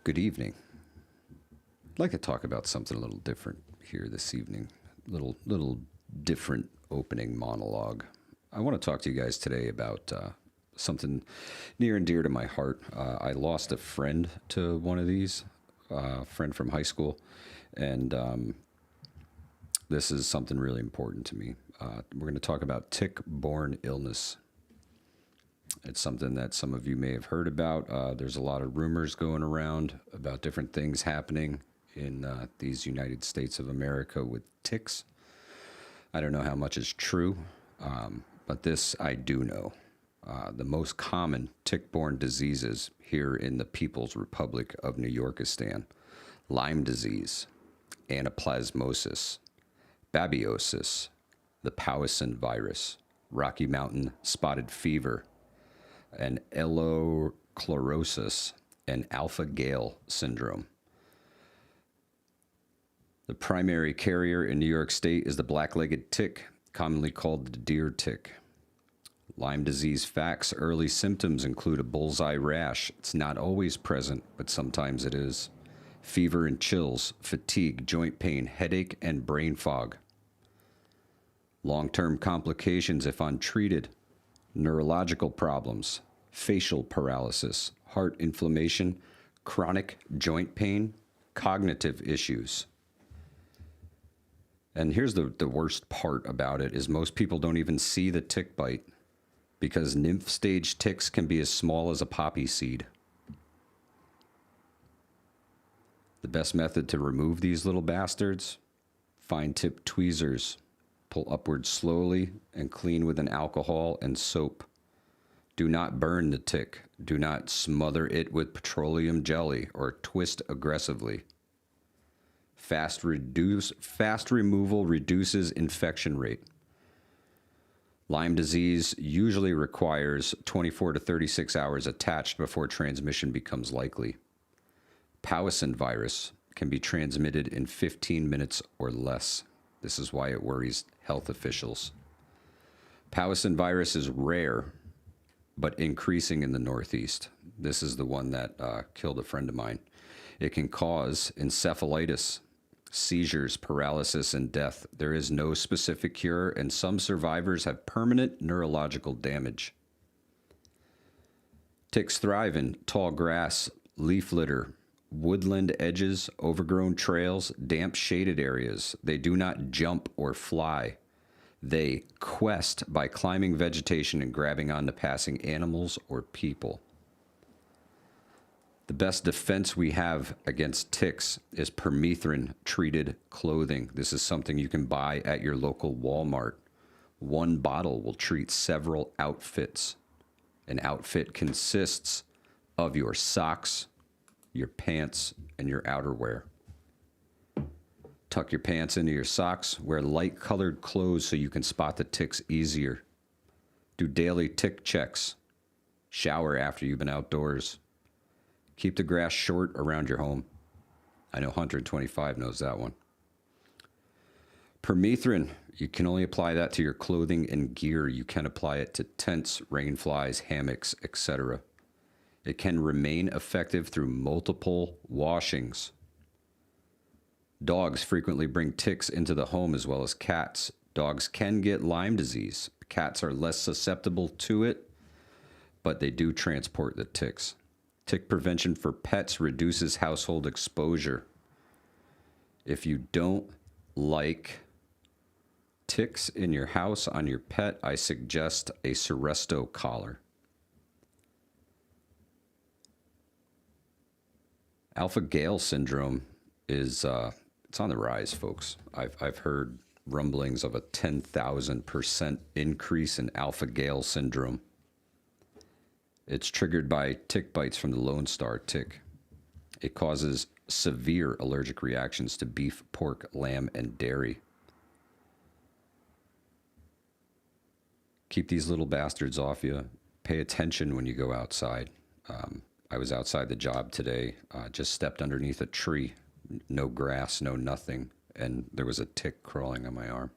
Good evening. I'd like to talk about something a little different here this evening. Little different opening monologue. I want to talk to you guys today about something near and dear to my heart. I lost a friend to one of these, friend from high school, and this is something really important to me. We're going to talk about tick-borne illness. It's something that some of you may have heard about. There's a lot of rumors going around about different things happening in these United States of America with ticks. I don't know how much is true, but this I do know. The most common tick-borne diseases here in the People's Republic of New Yorkistan: Lyme disease, anaplasmosis, babiosis, the Powassan virus, Rocky Mountain spotted fever, and elochlorosis, and alpha-Grayl syndrome. The primary carrier in New York State is the black-legged tick, commonly called the deer tick. Lyme disease facts: early symptoms include a bullseye rash. It's not always present, but sometimes it is. Fever and chills, fatigue, joint pain, headache, and brain fog. Long-term complications if untreated: neurological problems, facial paralysis, heart inflammation, chronic joint pain, cognitive issues. And here's the worst part about it is most people don't even see the tick bite because nymph stage ticks can be as small as a poppy seed. The best method to remove these little bastards: fine tip tweezers. Pull upward slowly and clean with an alcohol and soap. Do not burn the tick. Do not smother it with petroleum jelly or twist aggressively. Fast removal reduces infection rate. Lyme disease usually requires 24 to 36 hours attached before transmission becomes likely. Powassan virus can be transmitted in 15 minutes or less. This is why it worries health officials. Powassan virus is rare, but increasing in the Northeast. This is the one that killed a friend of mine. It can cause encephalitis, seizures, paralysis, and death. There is no specific cure, and some survivors have permanent neurological damage. Ticks thrive in tall grass, leaf litter, woodland edges, overgrown trails, damp shaded areas. They do not jump or fly. They quest by climbing vegetation and grabbing onto passing animals or people. The best defense we have against ticks is permethrin-treated clothing. This is something you can buy at your local Walmart. One bottle will treat several outfits. An outfit consists of your socks, your pants, and your outerwear. Tuck your pants into your socks. Wear light-colored clothes so you can spot the ticks easier. Do daily tick checks. Shower after you've been outdoors. Keep the grass short around your home. I know Hunter 25 knows that one. Permethrin, you can only apply that to your clothing and gear. You can apply it to tents, rain flies, hammocks, etc. It can remain effective through multiple washings. Dogs frequently bring ticks into the home as well as cats. Dogs can get Lyme disease. Cats are less susceptible to it, but they do transport the ticks. Tick prevention for pets reduces household exposure. If you don't like ticks in your house on your pet, I suggest a Seresto collar. Alpha-Grayl syndrome is it's on the rise, folks. I've heard rumblings of a 10,000% increase in alpha-Grayl syndrome. It's triggered by tick bites from the Lone Star tick. It causes severe allergic reactions to beef, pork, lamb, and dairy. Keep these little bastards off you. Pay attention when you go outside. I was outside the job today, just stepped underneath a tree. No grass, no nothing, and there was a tick crawling on my arm.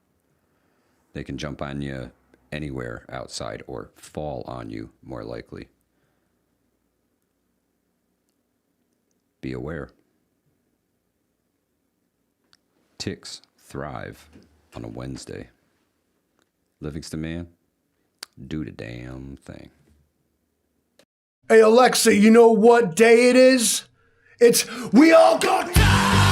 They can jump on you anywhere outside or fall on you, more likely. be aware. Ticks thrive on a Wednesday. Livingston man, do the damn thing. Hey, Alexa, you know what day it is? It's We All Go Die!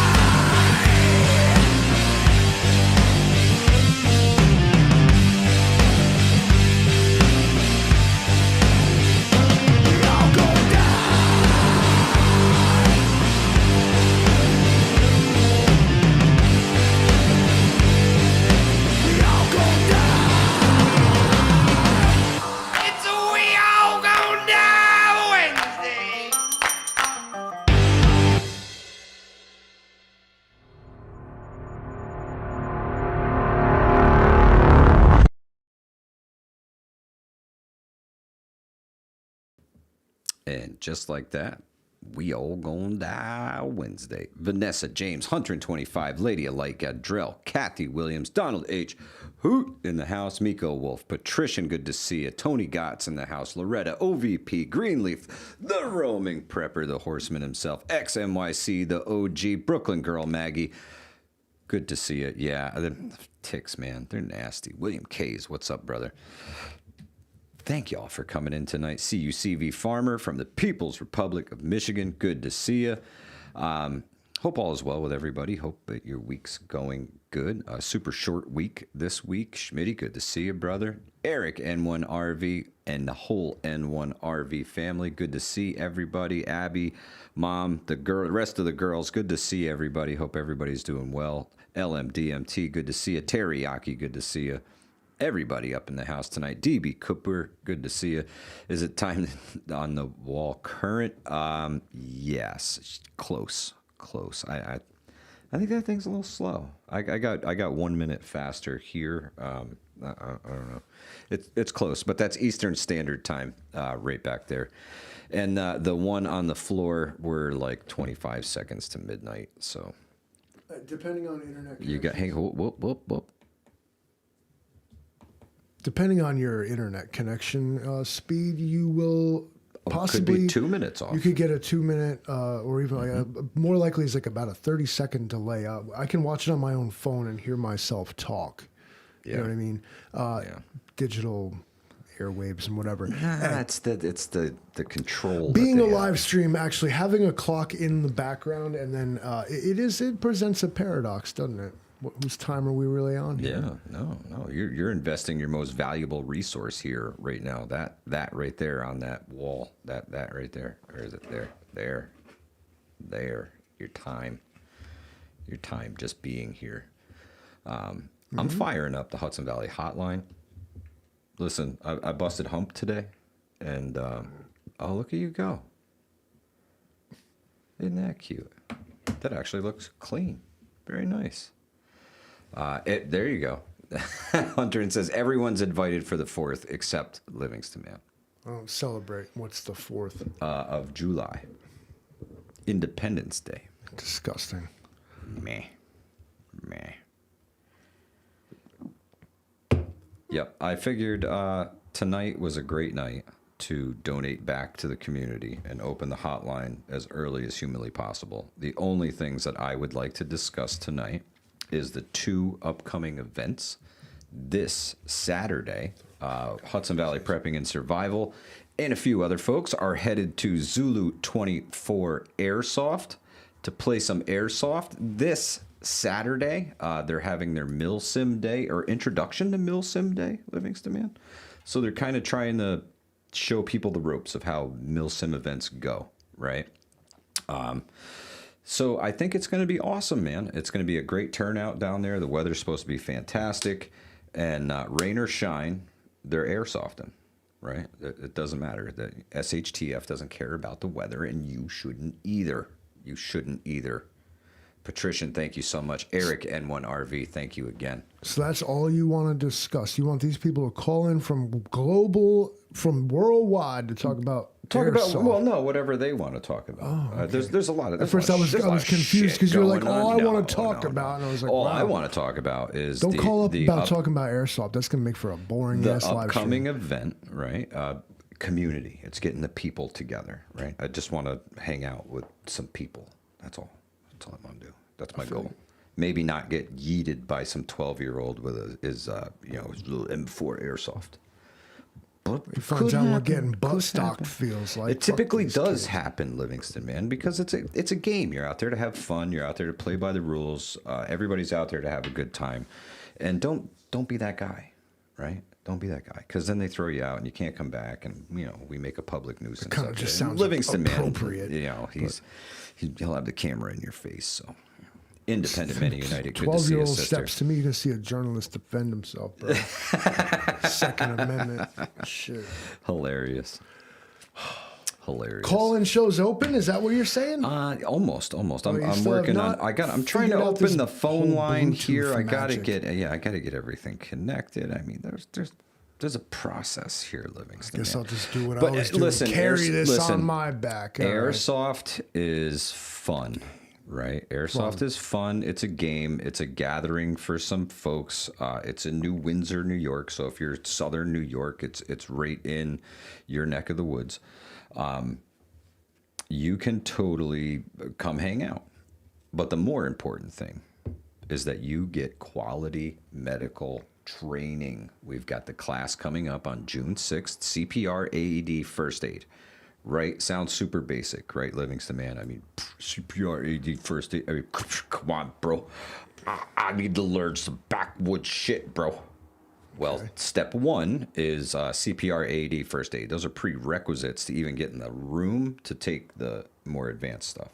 We all go die! We all go die! It's a We All Go Die Wednesday! And just like that, we all gonna die Wednesday. Vanessa James, 125, Lady Alike, Drell, Kathy Williams, Donald H. Hoot in the house, Miko Wolf, Patrician, good to see you, Tony Gotts in the house, Loretta, OVP, Greenleaf, the roaming prepper, the horseman himself, XMYC, the OG, Brooklyn girl, Maggie. Good to see you. Yeah, the ticks, man, they're nasty. William Kays, what's up, brother? Thank y'all for coming in tonight. CUCV Farmer from the People's Republic of Michigan. Good to see you. Hope all is well with everybody. Hope that your week's going good. Super short week this week. Schmitty, good to see you, brother. Eric, N1RV, and the whole N1RV family. Good to see everybody. Abby, Mom, the rest of the girls. Good to see everybody. Hope everybody's doing well. LMDMT, good to see you. Teriyaki, good to see you. Everybody up in the house tonight. DB Cooper, good to see you. Is it time on the wall current? Yes, close. I think that thing's a little slow. I got 1 minute faster here. I don't know. It's close, but that's Eastern Standard Time, right back there. And the one on the floor, we're like 25 seconds to midnight. So Depending on internet you got whoop. Depending on your internet connection speed, you will possibly could be 2 minutes off. You could get a 2 minute, or even like more likely is like about a 30-second delay. I can watch it on my own phone and hear myself talk. Yeah. You know what I mean? Digital airwaves and whatever. It's the control. Being a live stream, actually having a clock in the background, and then it presents a paradox, doesn't it? Whose time are we really on here? Yeah, no. You're investing your most valuable resource here right now. That right there on that wall. That right there. Or is it there? There. Your time just being here. I'm firing up the Hudson Valley hotline. Listen, I busted hump today, and oh, look at you go. Isn't that cute? That actually looks clean. Very nice. There you go. Hunter says everyone's invited for the 4th except Livingston man. Oh, celebrate. What's the 4th? Of July. Independence Day. Disgusting. Meh. Yep, I figured tonight was a great night to donate back to the community and open the hotline as early as humanly possible. The only things that I would like to discuss tonight is the 2 upcoming events. This Saturday, Hudson Valley Prepping and Survival and a few other folks are headed to Zulu 24 Airsoft to play some airsoft. This Saturday, they're having their Mill Sim Day, or Introduction to Mill Sim Day, Livingston man. So they're kind of trying to show people the ropes of how Mill Sim events go, right? So I think it's going to be awesome, man. It's going to be a great turnout down there. The weather's supposed to be fantastic. And rain or shine, they're airsofting, right? It doesn't matter. The SHTF doesn't care about the weather, and you shouldn't either. Patrician, thank you so much. Eric, N1RV, thank you again. So that's all you want to discuss. You want these people to call in from worldwide to talk about airsoft. Well, no, whatever they want to talk about. Oh, okay. There's a lot of. At first, I was confused because you were like, "All I want to talk about," and I was like, "All wow. I want to talk about is don't call up about talking about airsoft. That's going to make for a boring ass live stream." The upcoming event, right? community. It's getting the people together, right? I just want to hang out with some people. That's all. That's all I want to do. That's my goal. Maybe not get yeeted by some 12-year-old with his little M4 airsoft. But He finds out what getting butt stocked feels like. It typically does happen, Livingston, man, because it's a game. You're out there to have fun. You're out there to play by the rules. Everybody's out there to have a good time, and don't be that guy, right? Don't be that guy, because then they throw you out and you can't come back, and we make a public nuisance. It kind of just sounds Livingston, appropriate. Man, he'll have the camera in your face. So, independent men united. 12-year-old steps to me. You can see a journalist defend himself, bro. Second Amendment. Shit. Hilarious. Call-in shows open? Is that what you're saying? Almost. I'm still working have on. I'm trying to figured out open this the phone whole line Bluetooth here. I gotta magic. get everything connected. I mean, there's a process here, Livingston. Guess I'll just do what But, I always do. listen, Carry this on my back. All right. Airsoft is fun, right? Airsoft is fun. It's a game. It's a gathering for some folks. It's in New Windsor, New York. So if you're Southern New York, it's right in your neck of the woods. You can totally come hang out. But the more important thing is that you get quality medical training. We've got the class coming up on June 6th, CPR AED first aid. Right? Sounds super basic, right, Livingston, man? I mean, CPR AED first aid. I mean, come on, bro. I need to learn some backwoods shit, bro. Well, step one is CPR AED first aid. Those are prerequisites to even get in the room to take the more advanced stuff.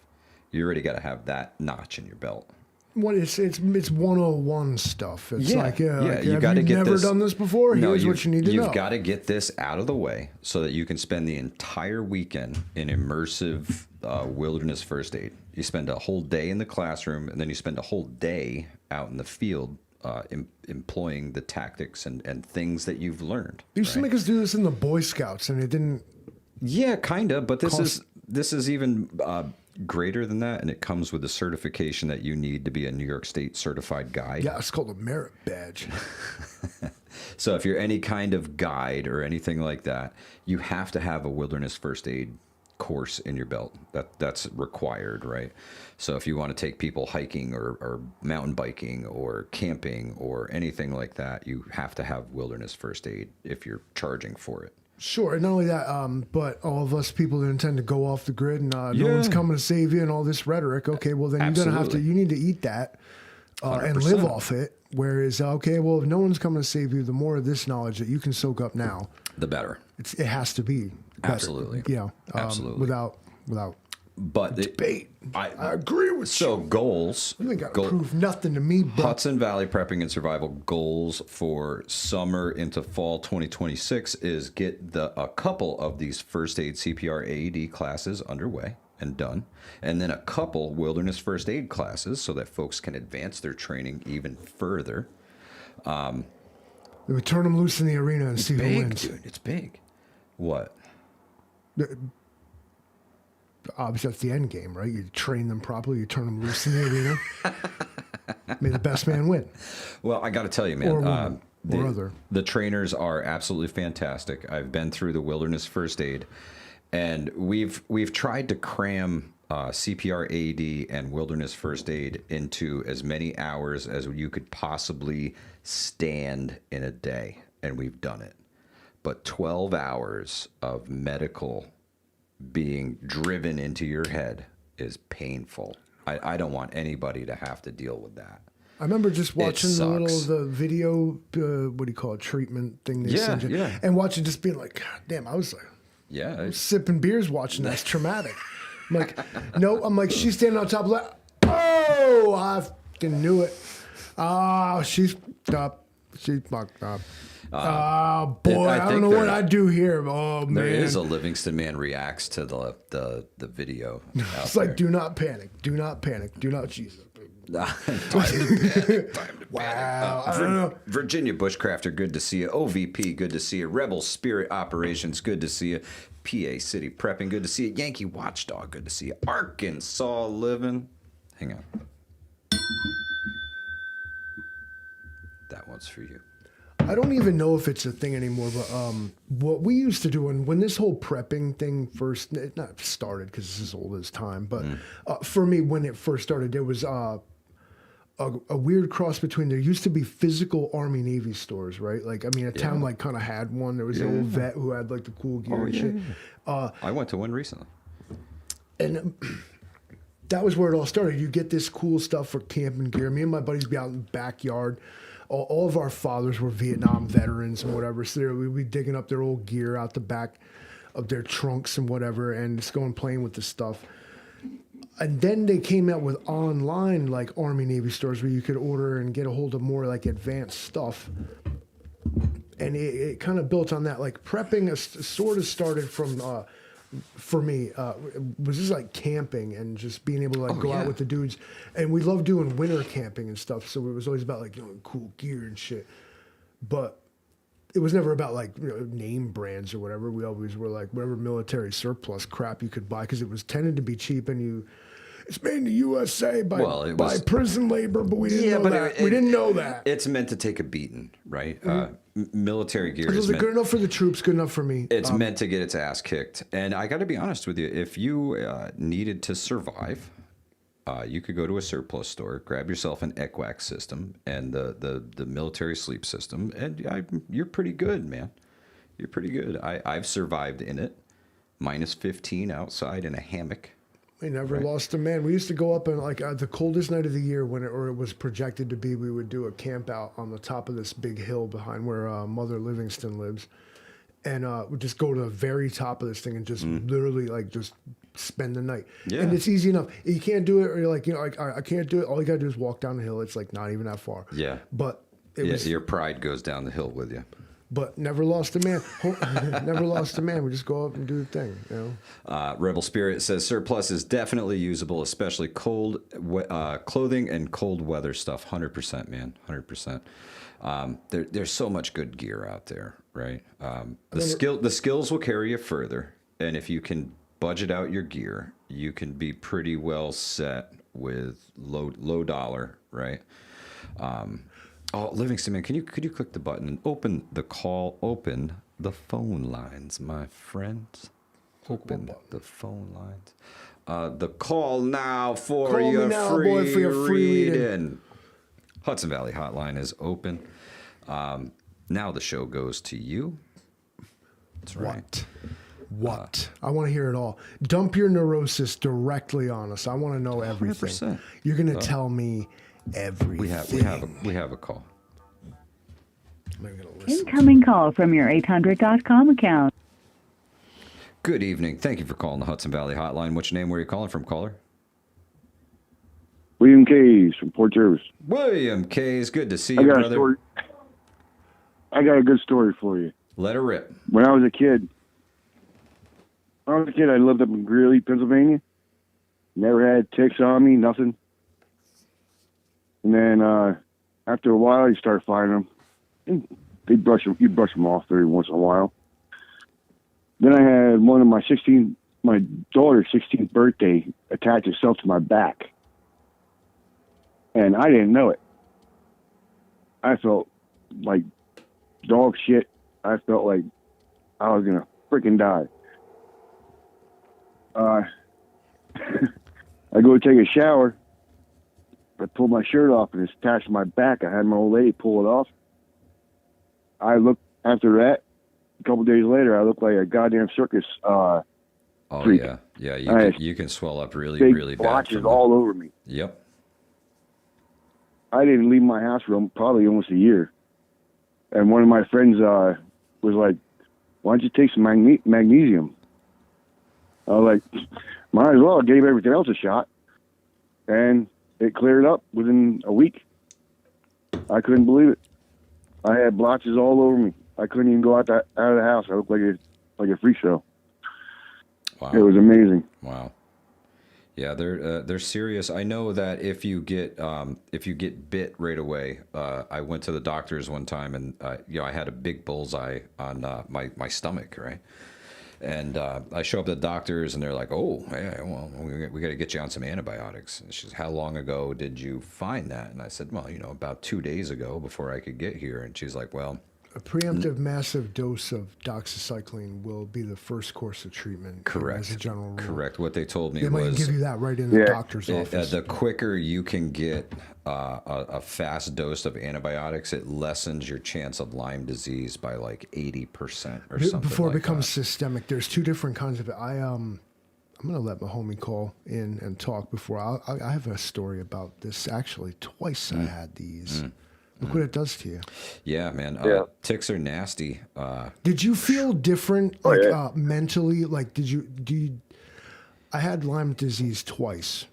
You already got to have that notch in your belt. What it's 101 stuff. It's you got to get never this. done this before? Here's what you need to know. You've got to get this out of the way so that you can spend the entire weekend in immersive wilderness first aid. You spend a whole day in the classroom, and then you spend a whole day out in the field employing the tactics and things that you've learned. They used to make us do this in the Boy Scouts, and it didn't. Yeah, kind of, but this is even greater than that, and it comes with a certification that you need to be a New York State certified guide. Yeah, it's called a merit badge. So if you're any kind of guide or anything like that, you have to have a wilderness first aid course in your belt. That's required, right? So if you want to take people hiking or mountain biking or camping or anything like that, you have to have wilderness first aid if you're charging for it. Sure, and not only that, but all of us people that intend to go off the grid and no one's coming to save you and all this rhetoric. Okay, well then you're gonna have to. You need to eat that and live off it. Whereas, okay, well if no one's coming to save you, the more of this knowledge that you can soak up now, the better. It has to be better. Absolutely. Yeah, absolutely. Without but debate. I agree with you. So goals. You ain't got to prove nothing to me, bro. Hudson Valley Prepping and Survival goals for summer into fall 2026 is get a couple of these first aid CPR AED classes underway and done, and then a couple wilderness first aid classes so that folks can advance their training even further. They would turn them loose in the arena and see who wins. Dude, it's big. What? Obviously, that's the end game, right? You train them properly, you turn them loose in the arena. May the best man win. Well, I got to tell you, man. Or woman, or other. The trainers are absolutely fantastic. I've been through the wilderness first aid, and we've tried to cram CPR AED and wilderness first aid into as many hours as you could possibly stand in a day, and we've done it. But 12 hours of medical being driven into your head is painful. I don't want anybody to have to deal with that. I remember just watching the video, what do you call it, treatment thing they send you, and watching just being like, God damn, I was sipping beers watching that. It's traumatic. I'm like, no, I'm like, she's standing on top of that. Oh, I fucking knew it. Oh, she's fucked up. She's fucked up. Oh boy, I don't know what I do here. Oh man, there is a Livingston man reacts to the video. It's like, do not panic, do not panic, do not Jesus. Time to panic. Wow, I don't know. Virginia Bushcrafter, good to see you. OVP, good to see you. Rebel Spirit Operations, good to see you. PA City Prepping, good to see you. Yankee Watchdog, good to see you. Arkansas Living. Hang on. That one's for you. I don't even know if it's a thing anymore, but what we used to do when this whole prepping thing first, not started because it's as old as time, but for me, when it first started, there was a weird cross between, there used to be physical Army Navy stores, right? Like, I mean, a town like kind of had one. There was an old vet who had like the cool gear and shit. I went to one recently. And that was where it all started. You get this cool stuff for camping gear. Me and my buddies be out in the backyard. All of our fathers were Vietnam veterans and whatever. So we'd be digging up their old gear out the back of their trunks and whatever, and just going playing with the stuff. And then they came out with online like Army Navy stores where you could order and get a hold of more like advanced stuff. And it kind of built on that. Like prepping sort of started from, for me, was just like camping and just being able to like go out with the dudes. And we loved doing winter camping and stuff. So it was always about like, cool gear and shit. But it was never about like name brands or whatever. We always were like whatever military surplus crap you could buy because it was tended to be cheap and it's made in the USA by prison labor, but we didn't know that. We didn't know that. It's meant to take a beating, right? Military gear is good enough for the troops, good enough for me. It's meant to get its ass kicked. And I got to be honest with you, if you needed to survive, you could go to a surplus store, grab yourself an ECWAC system and the military sleep system, and you're pretty good, man. You're pretty good. I've survived in it, minus 15 outside in a hammock. We never lost a man. We used to go up and like the coldest night of the year when it was projected to be, we would do a camp out on the top of this big hill behind where Mother Livingston lives. And we'd just go to the very top of this thing and just literally like just spend the night. Yeah. And it's easy enough. You can't do it or you're like, I can't do it. All you got to do is walk down the hill. It's like not even that far. Yeah. But your pride goes down the hill with you. But never lost a man. Never lost a man. We just go up and do the thing, Rebel Spirit says surplus is definitely usable, especially cold clothing and cold weather stuff. 100%, man. 100%. There's so much good gear out there, right? The skills will carry you further, and if you can budget out your gear, you can be pretty well set with low dollar, right? Oh, Livingston, man, could you click the button and open the phone lines, my friends? Open the phone lines. The call now for your free reading. Hudson Valley Hotline is open. Now the show goes to you. That's right. What? I want to hear it all. Dump your neurosis directly on us. I want to know everything. 100%. You're going to tell me everything. We have a call. Incoming call from your 800.com account. Good evening. Thank you for calling the Hudson Valley Hotline. What's your name? Where are you calling from, caller? William Kays from Port Jervis. William Kays, good to see you, brother. I got a good story for you. Let her rip. When I was a kid, I lived up in Grayl, Pennsylvania. Never had ticks on me, nothing. And then after a while, you start finding them. And you brush them off every once in a while. Then I had one of my daughter's 16th birthday attach itself to my back. And I didn't know it. I felt like dog shit. I felt like I was going to freaking die. I go take a shower. I pulled my shirt off and it's attached to my back. I had my old lady pull it off. I looked after that. A couple days later, I looked like a goddamn circus freak. Yeah. You can swell up really bad. Blotches all over me. Yep. I didn't leave my house for probably almost a year. And one of my friends was like, "Why don't you take some magnesium?" I was like, "Might as well." I gave everything else a shot, and it cleared up within a week. I couldn't believe it. I had blotches all over me. I couldn't even go out of the house. I looked like a freak show. Wow. It was amazing. Wow. Yeah, they're serious. I know that if you get bit right away, I went to the doctors one time and I had a big bullseye on my stomach, right? And I show up to the doctors and they're like, "Oh, yeah, well, we got to get you on some antibiotics." And she says, "How long ago did you find that?" And I said, "Well, about 2 days ago before I could get here." And she's like, "Well, A preemptive massive dose of doxycycline will be the first course of treatment. Correct. As a general rule. Correct. What they told me they might was give you that right in the doctor's office. The quicker you can get a fast dose of antibiotics, it lessens your chance of Lyme disease by like 80% or something. Before it like becomes that. systemic, there's two different kinds of it. I'm gonna let my homie call in and talk before. I have a story about this. Actually, twice I had these. Look what it does to you. Yeah, man. Ticks are nasty. Did you feel different, like mentally? Like, I had Lyme disease twice,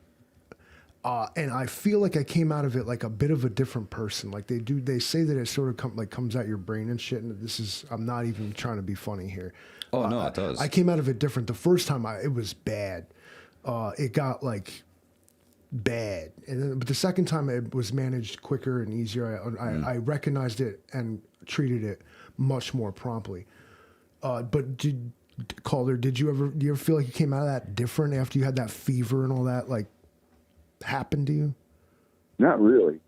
and I feel like I came out of it like a bit of a different person. Like they say that it sort of comes out your brain and shit. And I'm not even trying to be funny here. Oh no, it does. I came out of it different. The first time it was bad. It got like bad, but the second time it was managed quicker and easier. I recognized it and treated it much more promptly. But Calder, do you ever feel like you came out of that different after you had that fever and all that like happened to you? Not really.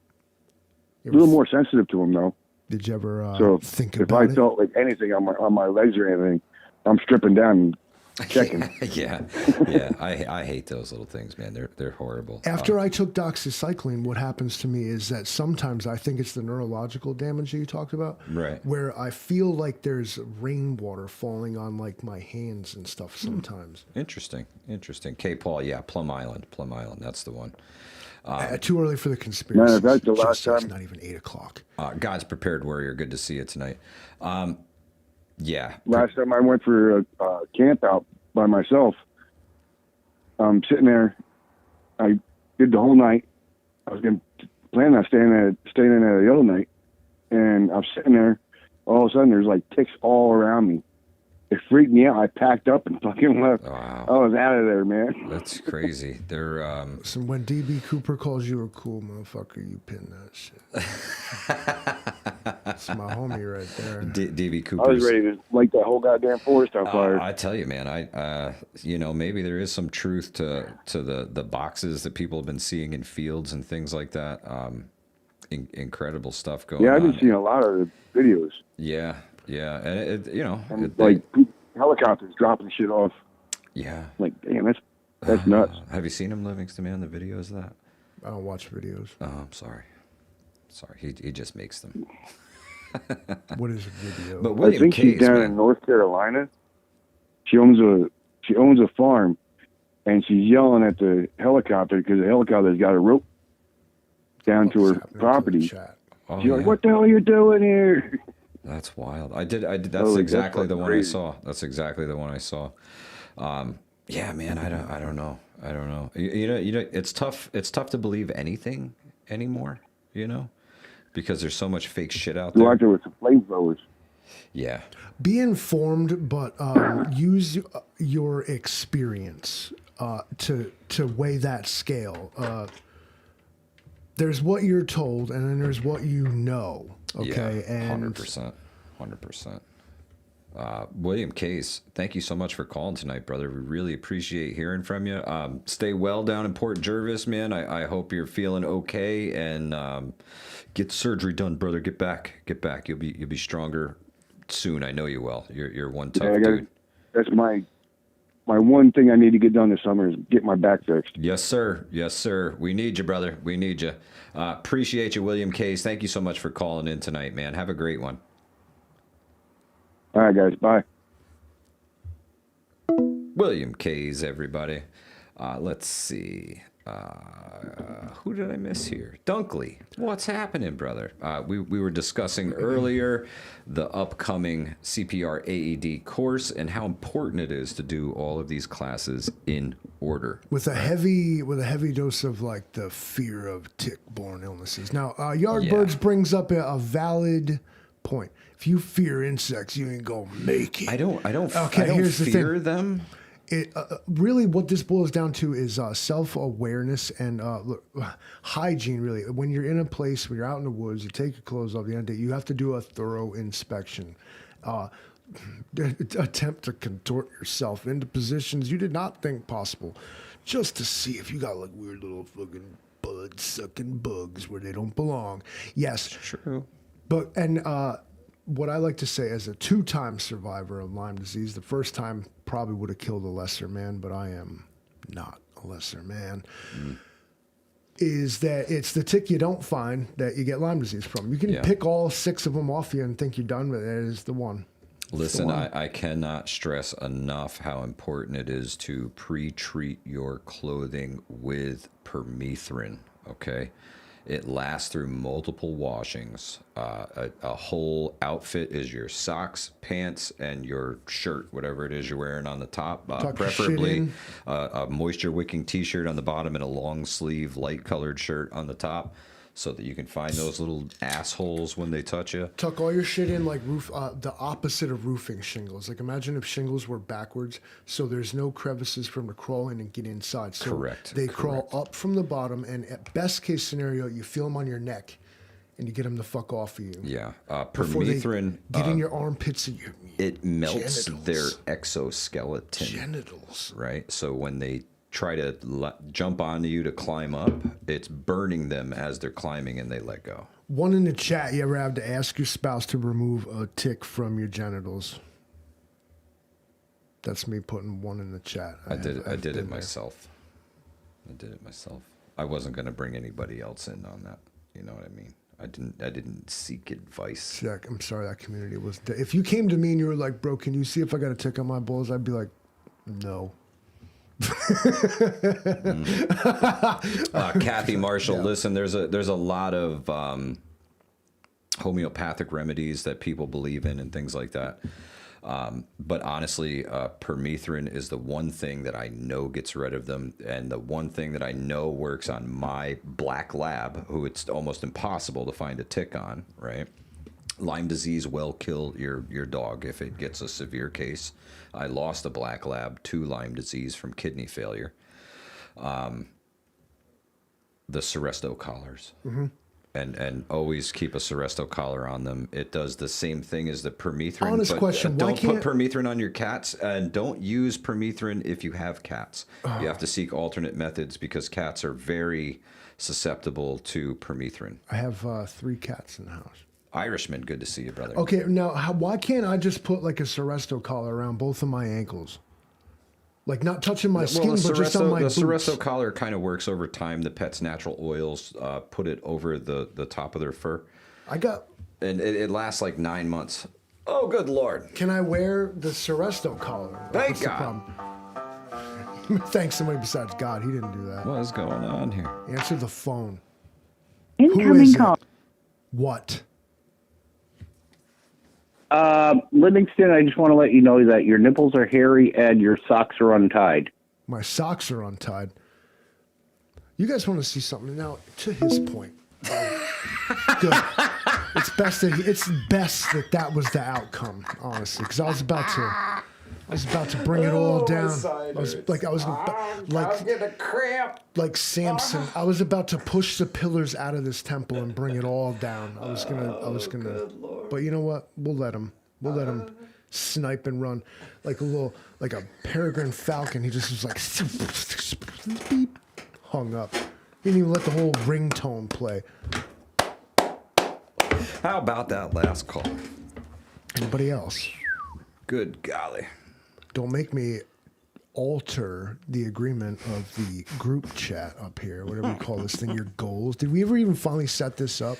A little more sensitive to them though. Did you ever think if about it? If I felt like anything on my legs or anything, I'm stripping down and checking. yeah. I hate those little things, man. They're horrible. After I took doxycycline, what happens to me is that sometimes I think it's the neurological damage that you talked about, right? Where I feel like there's rainwater falling on like my hands and stuff sometimes. Interesting. K. Paul, yeah, Plum Island. That's the one. Too early for the conspiracy. No, that's the last time. It's not even 8:00. God's prepared warrior. Good to see you tonight. Yeah. Last time I went for a camp out by myself, I'm sitting there. I did the whole night. I was planning on staying in there the other night, and I'm sitting there. All of a sudden, there's like ticks all around me. It freaked me out. I packed up and fucking left. Wow. I was out of there, man. That's crazy. They're So when DB Cooper calls you a cool motherfucker, you pin that shit. That's my homie right there. DB Cooper. I was ready to light that whole goddamn forest on fire. I tell you, man. Maybe there is some truth to the boxes that people have been seeing in fields and things like that. Incredible stuff going on. Yeah, I've been seeing a lot of the videos. Yeah. And like helicopters dropping shit off. Yeah. Like, damn, that's nuts. Have you seen him, Livingston, man? The videos of that? I don't watch videos. Oh, I'm sorry. He just makes them. What is a video? But William I think Case, she's down in North Carolina. She owns a farm, and she's yelling at the helicopter because the helicopter's got a rope down to her property. She's like, "What the hell are you doing here?" That's wild. I did. That's exactly the one I saw. Yeah, man. I don't know. It's tough. It's tough to believe anything anymore. Because there's so much fake shit out there. Like there with some flamethrowers. Yeah. Be informed, but use your experience to weigh that scale. There's what you're told, and then there's what you know. Okay, yeah, 100%. William Case, thank you so much for calling tonight, brother. We really appreciate hearing from you. Stay well down in Port Jervis, man. I hope you're feeling okay, and get surgery done, brother. Get back. You'll be stronger soon. I know you will. You're one tough dude. That's my one thing I need to get done this summer is get my back fixed. Yes, sir. We need you, brother. We need you. Appreciate you, William Case. Thank you so much for calling in tonight, man. Have a great one. All right, guys. Bye. William Case, everybody. Let's see. Who did I miss here? Dunkley. What's happening, brother? We were discussing earlier the upcoming CPR AED course and how important it is to do all of these classes in order. With a heavy dose of like the fear of tick-borne illnesses. Now, Yardbirds brings up a valid point. If you fear insects, you ain't gonna make it. I don't fear them. It really what this boils down to is self-awareness and hygiene. Really, when you're in a place, when you're out in the woods, you take your clothes off. The end of the day, you have to do a thorough inspection. Attempt to contort yourself into positions you did not think possible, just to see if you got like weird little fucking bud-sucking bugs where they don't belong. Yes, true. But what I like to say, as a 2-time survivor of Lyme disease, the first time probably would have killed a lesser man, but I am not a lesser man, is that it's the tick you don't find that you get Lyme disease from. You can pick all 6 of them off you and think you're done, but it is the one. Listen, I cannot stress enough how important it is to pre-treat your clothing with permethrin, okay? It lasts through multiple washings. A whole outfit is your socks, pants, and your shirt, whatever it is you're wearing on the top. Preferably a moisture-wicking T-shirt on the bottom and a long-sleeve, light-colored shirt on the top, so that you can find those little assholes when they touch you. Tuck all your shit in like the opposite of roofing shingles. Like imagine if shingles were backwards, so there's no crevices for them to crawl in and get inside. So Correct. They crawl up from the bottom, and at best case scenario, you feel them on your neck, and you get them the fuck off of you. Yeah, permethrin get in your armpits and your it melts genitals. their exoskeleton. Genitals. Right, so when they try to jump onto you to climb up, it's burning them as they're climbing, and they let go. One in the chat, you ever have to ask your spouse to remove a tick from your genitals? That's me putting one in the chat. I did it myself. I wasn't going to bring anybody else in on that. You know what I mean? I didn't seek advice. Yeah, I'm sorry, that community was. If you came to me and you were like, "Bro, can you see if I got a tick on my balls?" I'd be like, "No." Kathy Marshall, listen, there's a lot of homeopathic remedies that people believe in and things like that. But honestly, permethrin is the one thing that I know gets rid of them, and the one thing that I know works on my black lab, who it's almost impossible to find a tick on, right? Lyme disease will kill your dog if it gets a severe case. I lost a black lab to Lyme disease from kidney failure. The Seresto collars. Mm-hmm. And always keep a Seresto collar on them. It does the same thing as the permethrin. Honest question. Don't put permethrin on your cats, and don't use permethrin if you have cats. You have to seek alternate methods because cats are very susceptible to permethrin. I have 3 cats in the house. Irishman, good to see you, brother. Okay, now why can't I just put like a Seresto collar around both of my ankles? Like not touching my skin, but just on my boots. The Seresto collar kind of works over time. The pet's natural oils put it over the top of their fur. And it lasts like 9 months. Oh, good Lord. Can I wear the Seresto collar? Thank God. Thanks somebody besides God. He didn't do that. What is going on here? Answer the phone. Incoming call. What? Livingston, I just want to let you know that your nipples are hairy and your socks are untied. My socks are untied. You guys want to see something? Now, to his point. Good. It's best that was the outcome, honestly, because I was about to bring it all down. Like Samson. I was about to push the pillars out of this temple and bring it all down. I was gonna. But you know what? We'll let him snipe and run like a peregrine falcon. He just was like beep, hung up. He didn't even let the whole ringtone play. How about that last call? Anybody else? Good golly. Don't make me alter the agreement of the group chat up here, whatever you call this thing, your goals. Did we ever even finally set this up?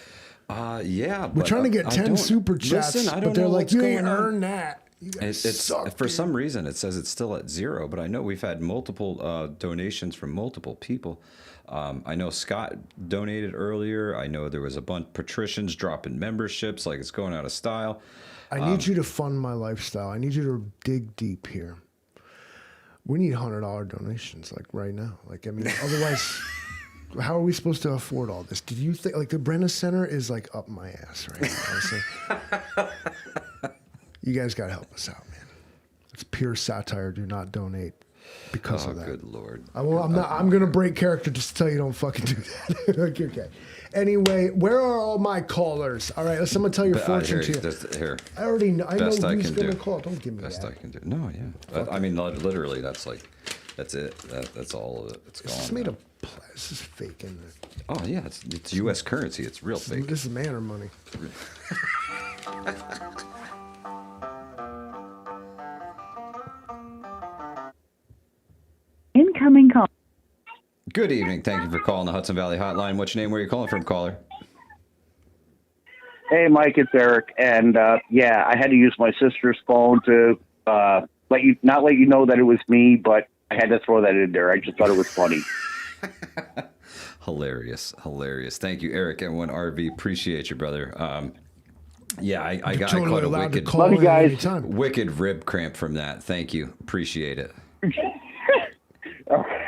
Yeah. We're trying to get 10 super chats, but they're like, you ain't earned that. You guys suck, for some reason, it says it's still at 0, but I know we've had multiple donations from multiple people. I know Scott donated earlier. I know there was a bunch of patricians dropping memberships, like it's going out of style. I need you to fund my lifestyle. I need you to dig deep here. We need $100 donations, like right now. Like, I mean, otherwise, how are we supposed to afford all this? Did you think, like, the Brenna Center is like up my ass right now, honestly. You guys got to help us out, man. It's pure satire. Do not donate because of that. Good Lord. I'm going to break character just to tell you don't fucking do that. Okay. Anyway, where are all my callers? All right, I'm going to tell your fortune to you. Here. I already know. I know Best I who's can going to do. call. Don't give me Best that. I can do. No, yeah. I mean, literally, that's it. That's all it's going on. This is made of this is fake, isn't it? Oh, yeah. It's U.S. currency. It's real fake. This is man or money. Good evening. Thank you for calling the Hudson Valley Hotline. What's your name? Where are you calling from, caller? Hey, Mike, it's Eric. And, yeah, I had to use my sister's phone to let you know that it was me, but I had to throw that in there. I just thought it was funny. Hilarious. Thank you, Eric at One RV. Appreciate you, brother. Yeah, I got totally quite a allowed wicked, to call in anytime. wicked rib cramp from that. Thank you. Appreciate it.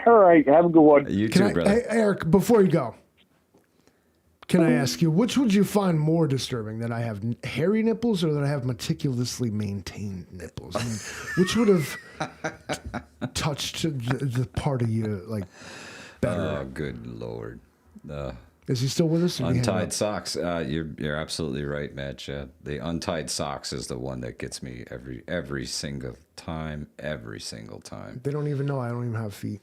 All right, have a good one. You too, brother. Hey, Eric, before you go, can I ask you, which would you find more disturbing, that I have hairy nipples or that I have meticulously maintained nipples? I mean, which would have touched the part of you like better? Oh, good Lord. Is he still with us? Untied socks. You're absolutely right, Mitch. The untied socks is the one that gets me every single time. Every single time. They don't even know I don't even have feet.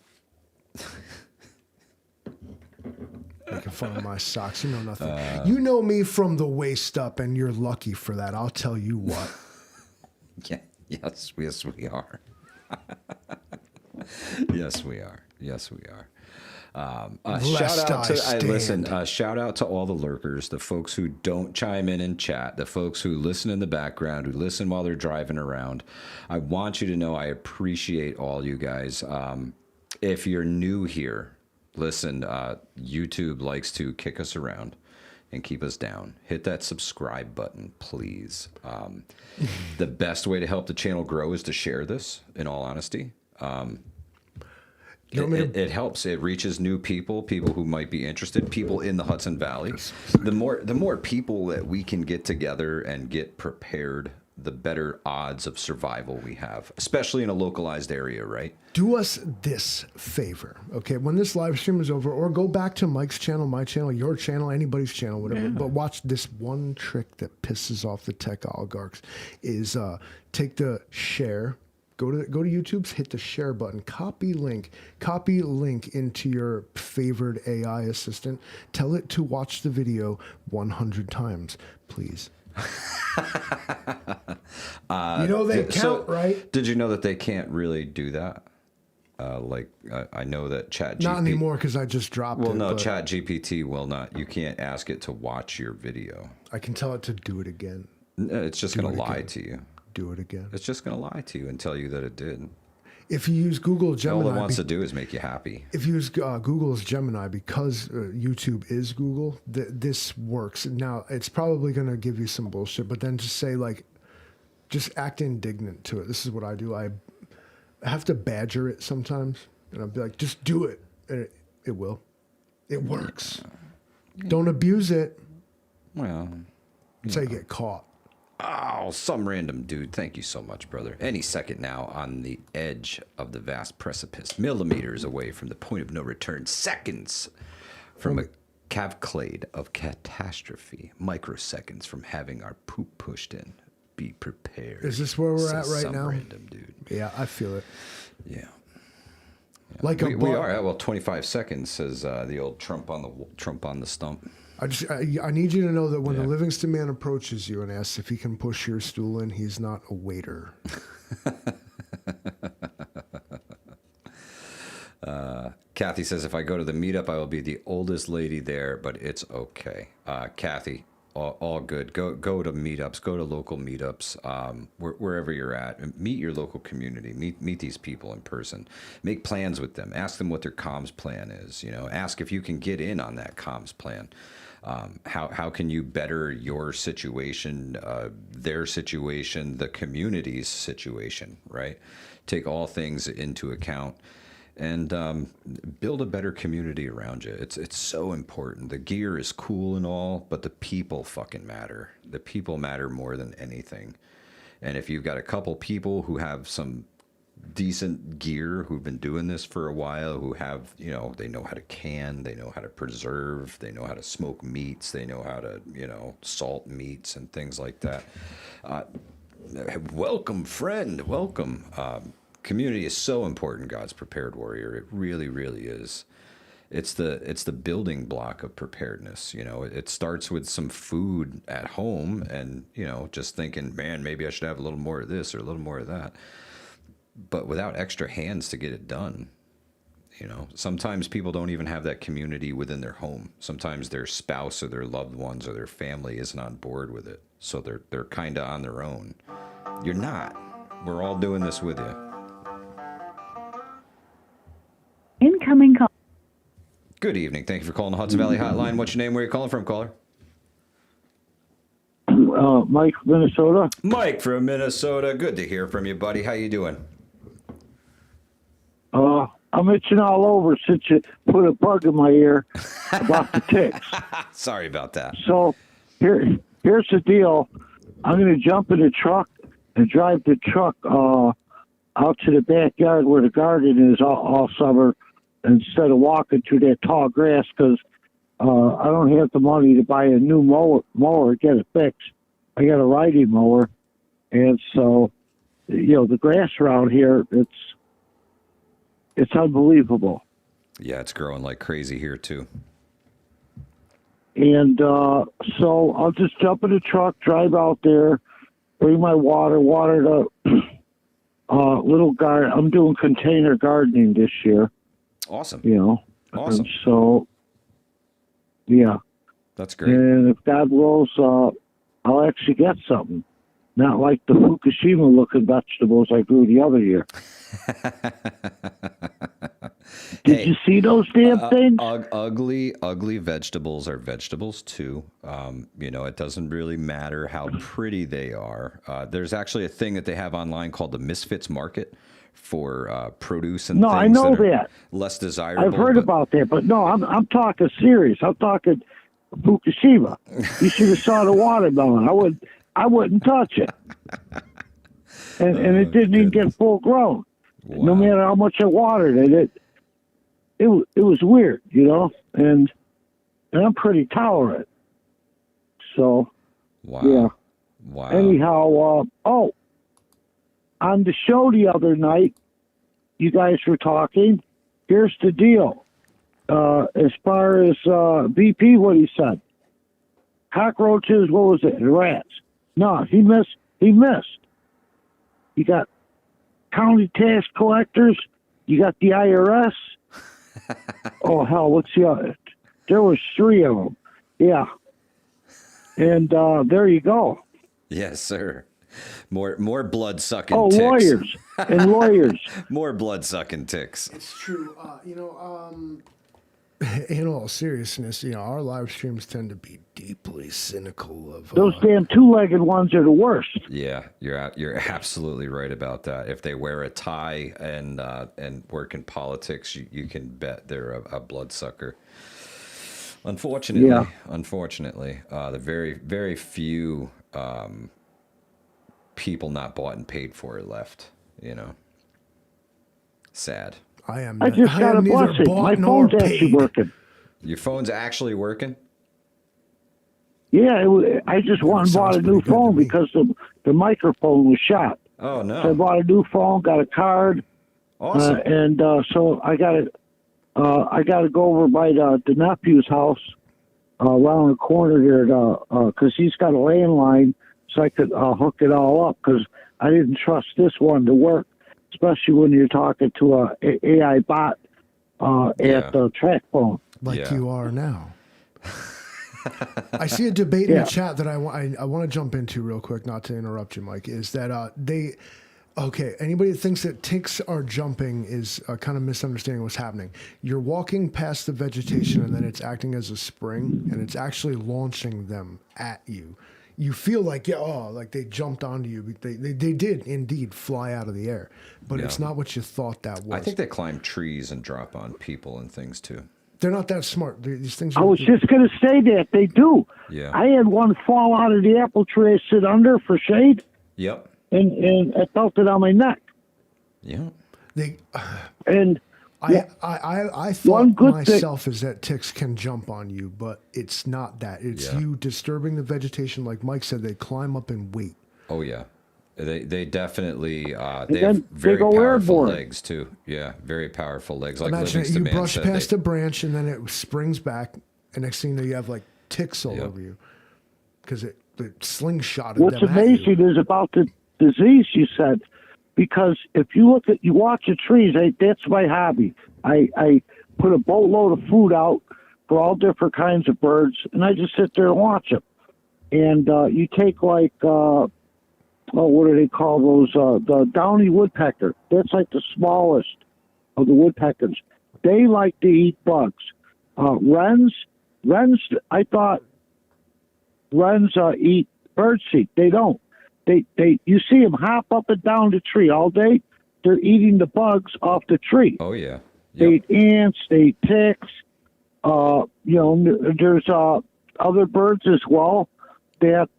Making fun of my socks. You know nothing. You know me from the waist up, and you're lucky for that. I'll tell you what. Yeah. Yes, we are. Yes, we are. Shout out to all the lurkers, the folks who don't chime in chat, the folks who listen in the background, who listen while they're driving around. I want you to know I appreciate all you guys. If you're new here, listen, YouTube likes to kick us around and keep us down. Hit that subscribe button, please. The best way to help the channel grow is to share this, in all honesty. It helps. It reaches new people who might be interested, people in the Hudson Valley. The more people that we can get together and get prepared, the better odds of survival we have, especially in a localized area, right? Do us this favor, okay? When this live stream is over, or go back to Mike's channel, my channel, your channel, anybody's channel, whatever, but watch this one trick that pisses off the tech oligarchs is take the share. Go to YouTube's, hit the share button, copy link into your favored AI assistant. Tell it to watch the video 100 times, please. They count, right? Did you know that they can't really do that? I know that ChatGPT... Not anymore, because I just dropped it. Well, no, ChatGPT will not. You can't ask it to watch your video. I can tell it to do it again. It's just going to lie to you. Do it again. It's just going to lie to you and tell you that it did. If you use Google Gemini... All it wants to do is make you happy. If you use Google's Gemini, because YouTube is Google, this works. Now, it's probably going to give you some bullshit, but then just say, just act indignant to it. This is what I do. I have to badger it sometimes, and I'll be like, just do it. And it will. It works. Yeah. Don't abuse it. Well... That's how you get caught. Oh, some random dude. Thank you so much, brother. Any second now, on the edge of the vast precipice, millimeters away from the point of no return, seconds from a cavclade of catastrophe, microseconds from having our poop pushed in. Be prepared. Is this where we're at right now? Random dude. Yeah, I feel it. Yeah. We are at 25 seconds, says the old Trump on the stump. I need you to know that when the Livingston man approaches you and asks if he can push your stool in, he's not a waiter. Kathy says, if I go to the meetup, I will be the oldest lady there, but it's okay. Kathy, all good. Go to meetups. Go to local meetups. Wherever you're at, meet your local community. Meet these people in person. Make plans with them. Ask them what their comms plan is. Ask if you can get in on that comms plan. How can you better your situation, their situation, the community's situation, right? Take all things into account and build a better community around you. It's so important. The gear is cool and all, but the people fucking matter. The people matter more than anything. And if you've got a couple people who have some decent gear, who've been doing this for a while, who have, they know how to can, they know how to preserve, they know how to smoke meats, they know how to, salt meats and things like that. Welcome, friend, welcome. Community is so important, God's prepared warrior. It really, really is. It's the building block of preparedness. It starts with some food at home and, just thinking, man, maybe I should have a little more of this or a little more of that. But without extra hands to get it done, You know, sometimes people don't even have that community within their home. Sometimes their spouse or their loved ones or their family isn't on board with it. So they're kind of on their own. You're not. We're all doing this with you. Incoming call. Good evening. Thank you for calling the Hudson Valley Hotline. What's your name? Where are you calling from, caller? Mike, Minnesota. Mike from Minnesota. Good to hear from you, buddy. How you doing? I'm itching all over since you put a bug in my ear about the ticks. Sorry about that. So here's the deal. I'm going to jump in the truck and drive the truck out to the backyard where the garden is all summer instead of walking through that tall grass because I don't have the money to buy a new mower, get it fixed. I got a riding mower. And so, the grass around here, it's unbelievable. Yeah, it's growing like crazy here, too. And so I'll just jump in the truck, drive out there, bring my water the little garden. I'm doing container gardening this year. Awesome. Awesome. And so, yeah. That's great. And if God wills, I'll actually get something. Not like the Fukushima-looking vegetables I grew the other year. Did you see those damn things? Ugly vegetables are vegetables, too. It doesn't really matter how pretty they are. There's actually a thing that they have online called the Misfits Market for produce and things I know that are less desirable. I've heard about that, but no, I'm talking serious. I'm talking Fukushima. You should have saw the watermelon. I wouldn't touch it. And it didn't even get full grown. Wow. No matter how much I watered it was weird, and I'm pretty tolerant. So, wow. Yeah. Wow. Anyhow, on the show the other night, you guys were talking. Here's the deal. As far as VP, what he said. Cockroaches, what was it? Rats. No, he missed. You got county tax collectors. You got the IRS. Oh, hell, what's the other? There was 3 of them. Yeah. And there you go. Yes, sir. More blood-sucking ticks. Oh, lawyers and lawyers. More blood-sucking ticks. It's true. In all seriousness, our live streams tend to be deeply cynical of those damn 2-legged ones are the worst. Yeah, you're absolutely right about that. If they wear a tie and work in politics, you can bet they're a bloodsucker. Unfortunately, the very very few people not bought and paid for are left. Sad. I just got a blessing. My phone's actually working. Your phone's actually working? Yeah, I just went and bought a new phone because the microphone was shot. Oh, no. So I bought a new phone, got a card. Awesome. And so I got to go over by the nephew's house around the corner here because he's got a landline so I could hook it all up because I didn't trust this one to work. Especially when you're talking to a AI bot at the track phone. Like you are now. I see a debate in the chat that I want to jump into real quick, not to interrupt you, Mike, is that anybody that thinks that ticks are jumping is kind of misunderstanding what's happening. You're walking past the vegetation and then it's acting as a spring and it's actually launching them at you. You feel like, like they jumped onto you. They did indeed fly out of the air, but it's not what you thought that was. I think they climb trees and drop on people and things too. They're not that smart. These things. I was just going to say that they do. Yeah. I had one fall out of the apple tree I sit under for shade. Yep. And I felt it on my neck. Yeah. I thought myself is that ticks can jump on you, but it's not that. It's you disturbing the vegetation. Like Mike said, they climb up and wait. Oh, yeah. They definitely they have very powerful legs, too. Yeah, very powerful legs. Like imagine you brush past a branch, and then it springs back, and next thing you know, you have like ticks all over you. Because it slingshotted What's them amazing is about the disease you said. because if you watch the trees, that's my hobby. I put a boatload of food out for all different kinds of birds, and I just sit there and watch them. And you take what do they call those? The downy woodpecker. That's like the smallest of the woodpeckers. They like to eat bugs. Wrens, I thought wrens eat birdseed. They don't. You see them hop up and down the tree all day. They're eating the bugs off the tree. Oh yeah. Yep. They eat ants. They eat ticks. There's other birds as well that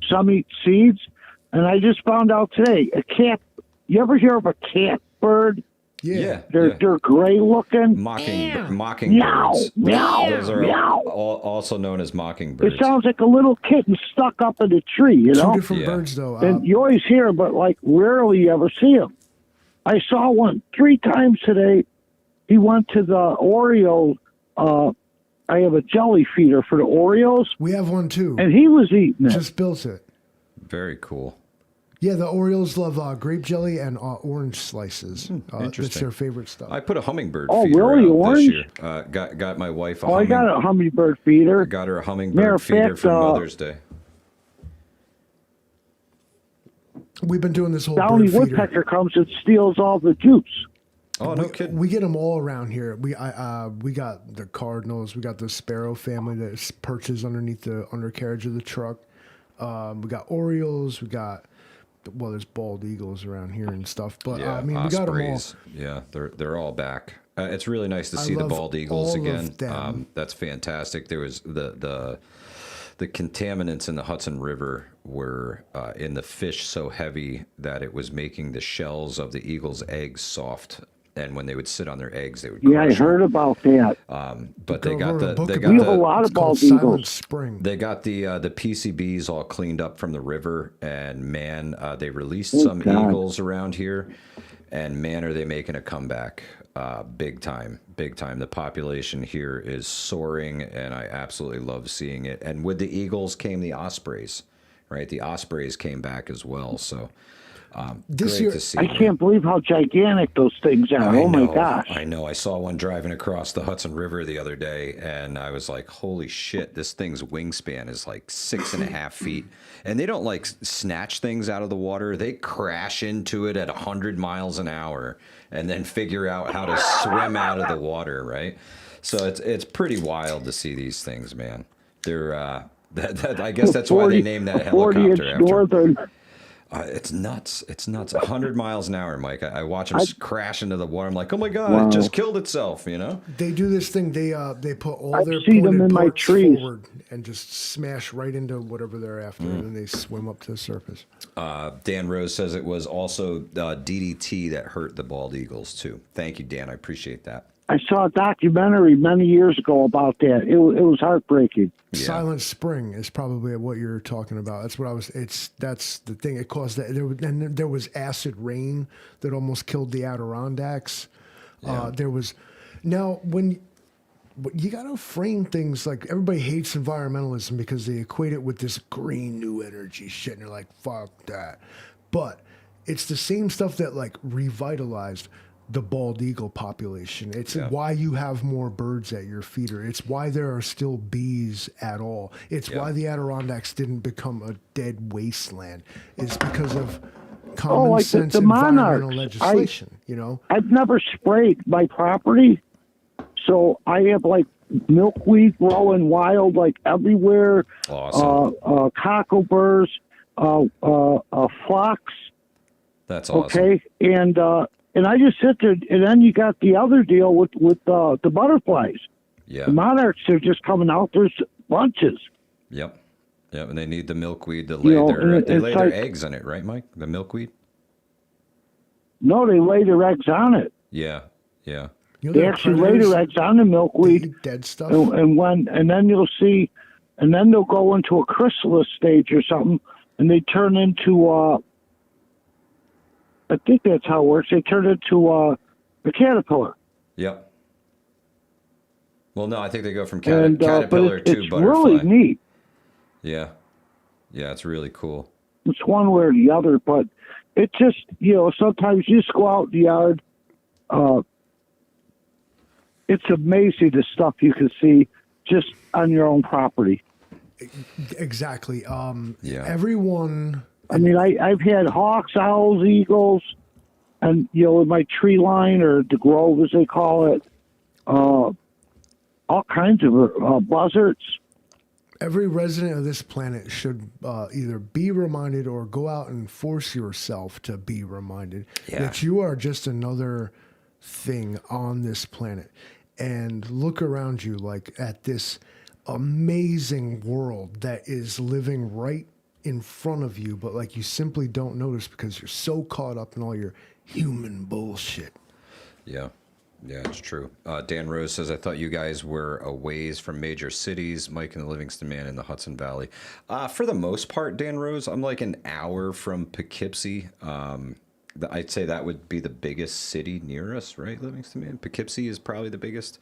some eat seeds. And I just found out today, a cat. You ever hear of a catbird? Yeah. They're gray looking. Mockingbirds. Meow, meow, Those are meow. also known as mockingbirds. It sounds like a little kitten stuck up in a tree, you know? Two different birds, though. And you always hear them, but, like, rarely you ever see them. I saw one 3 times today. He went to the Oreo. I have a jelly feeder for the Oreos. We have one, too. And he was eating it. Just built it. Very cool. Yeah, the Orioles love grape jelly and orange slices. Interesting. That's their favorite stuff. I put a hummingbird Oh, feeder really? out Orange? this year. Got my wife a I got a hummingbird feeder. Got her a Matter hummingbird of feeder fact, for Mother's Day. We've been doing this whole Downy bird feeder. woodpecker comes and steals all the juice. Oh, no kidding. We get them all around here. We got the cardinals. We got the sparrow family that perches underneath the undercarriage of the truck. We got Orioles. There's bald eagles around here and stuff. But Yeah, we got them all. ospreys. Yeah, they're all back. It's really nice to see the love bald eagles all again. of them. That's fantastic. There was the contaminants in the Hudson River were in the fish so heavy that it was making the shells of the eagles' eggs soft. And when they would sit on their eggs, they would. Yeah, I crush heard them. about that. But they got the We have a lot of bald Silent eagles. Spring. They got the PCBs all cleaned up from the river, and man, they released some God. eagles around here, and man, are they making a comeback, big time, big time. The population here is soaring, and I absolutely love seeing it. And with the eagles came the ospreys, right? The ospreys came back as well, so. This great year, to see. I can't believe how gigantic those things are. Oh my gosh. I know. I saw one driving across the Hudson River the other day, and I was like, holy shit, this thing's wingspan is like 6.5 feet. And they don't like snatch things out of the water. They crash into it at 100 miles an hour and then figure out how to swim out of the water, right? So it's pretty wild to see these things, man. They're I guess that's why they named that helicopter after. Northern. It's nuts. It's nuts. 100 miles an hour, Mike. I watch them crash into the water. I'm like, oh my God, it just killed itself, you know? They do this thing. They put all I their see them pointed in my parts trees. forward and just smash right into whatever they're after, and then they swim up to the surface. Dan Rose says it was also DDT that hurt the bald eagles, too. Thank you, Dan. I appreciate that. I saw a documentary many years ago about that. It was heartbreaking. Yeah. Silent Spring is probably what you're talking about. That's what I was. That's the thing. It caused that. There was acid rain that almost killed the Adirondacks. Yeah. There was. Now when you got to frame things like everybody hates environmentalism because they equate it with this green new energy shit, and they're like, "Fuck that." But it's the same stuff that like revitalized the bald eagle population. It's why you have more birds at your feeder. It's why there are still bees at all. It's why the Adirondacks didn't become a dead wasteland. It's because of common like sense the environmental monarchs. legislation. You know, I've never sprayed my property, so I have like milkweed growing wild like everywhere. Awesome. Cockleburrs, phlox. That's awesome. Okay, and I just sit there, and then you got the other deal with the butterflies. Yeah. The monarchs are just coming out. There's bunches. Yep. Yep. And they need the milkweed to lay their eggs in it, right, Mike? The milkweed? No, they lay their eggs on it. Yeah. Yeah. You know They there are actually lay predators their eggs on the that milkweed, eat dead stuff. and then you'll see, and then they'll go into a chrysalis stage or something, and they turn into I think that's how it works. They turn into a caterpillar. Yep. Well, no, I think they go from But caterpillar to it's butterfly. really neat. Yeah. Yeah, it's really cool. It's one way or the other, but it just, sometimes you just go out in the yard. It's amazing the stuff you can see just on your own property. Exactly. Everyone. I mean, I've had hawks, owls, eagles, and, in my tree line, or the grove as they call it, all kinds of buzzards. Every resident of this planet should either be reminded or go out and force yourself to be reminded that you are just another thing on this planet. And look around you at this amazing world that is living right in front of you, but you simply don't notice because you're so caught up in all your human bullshit. Yeah. Yeah, it's true. Dan Rose says, I thought you guys were a ways from major cities. Mike and the Livingston Man in the Hudson Valley. For the most part, Dan Rose, I'm like an hour from Poughkeepsie. I'd say that would be the biggest city near us, right, Livingston Man? Poughkeepsie is probably the biggest.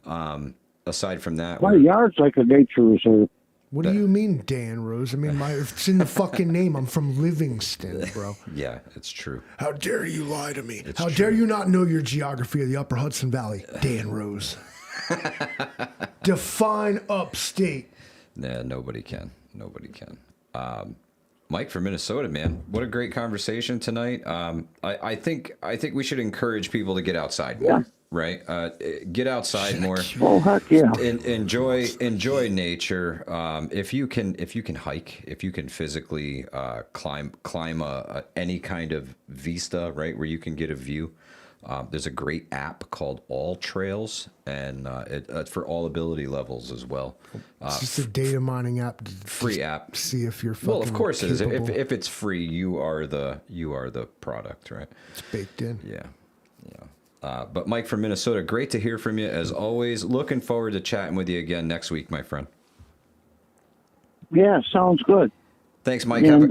Aside from that... My yard's like a nature reserve. What do you mean, Dan Rose? I mean, it's in the fucking name. I'm from Livingston, bro. Yeah, it's true. How dare you lie to me? How dare you not know your geography of the Upper Hudson Valley, Dan Rose? Define upstate. Nah, nobody can. Nobody can. Mike from Minnesota, man. What a great conversation tonight. I think we should encourage people to get outside more. Yeah. Right, get outside more. Oh heck yeah! Enjoy nature. If you can hike, if you can physically climb any kind of vista, right, where you can get a view. There's a great app called All Trails, and it's for all ability levels as well. It's just a data mining app. Free app. See if you're fucking. Well, of course capable. It is. If it's free, you are the product, right? It's baked in. Yeah. But Mike from Minnesota, great to hear from you as always. Looking forward to chatting with you again next week, my friend. Yeah, sounds good. Thanks, Mike. And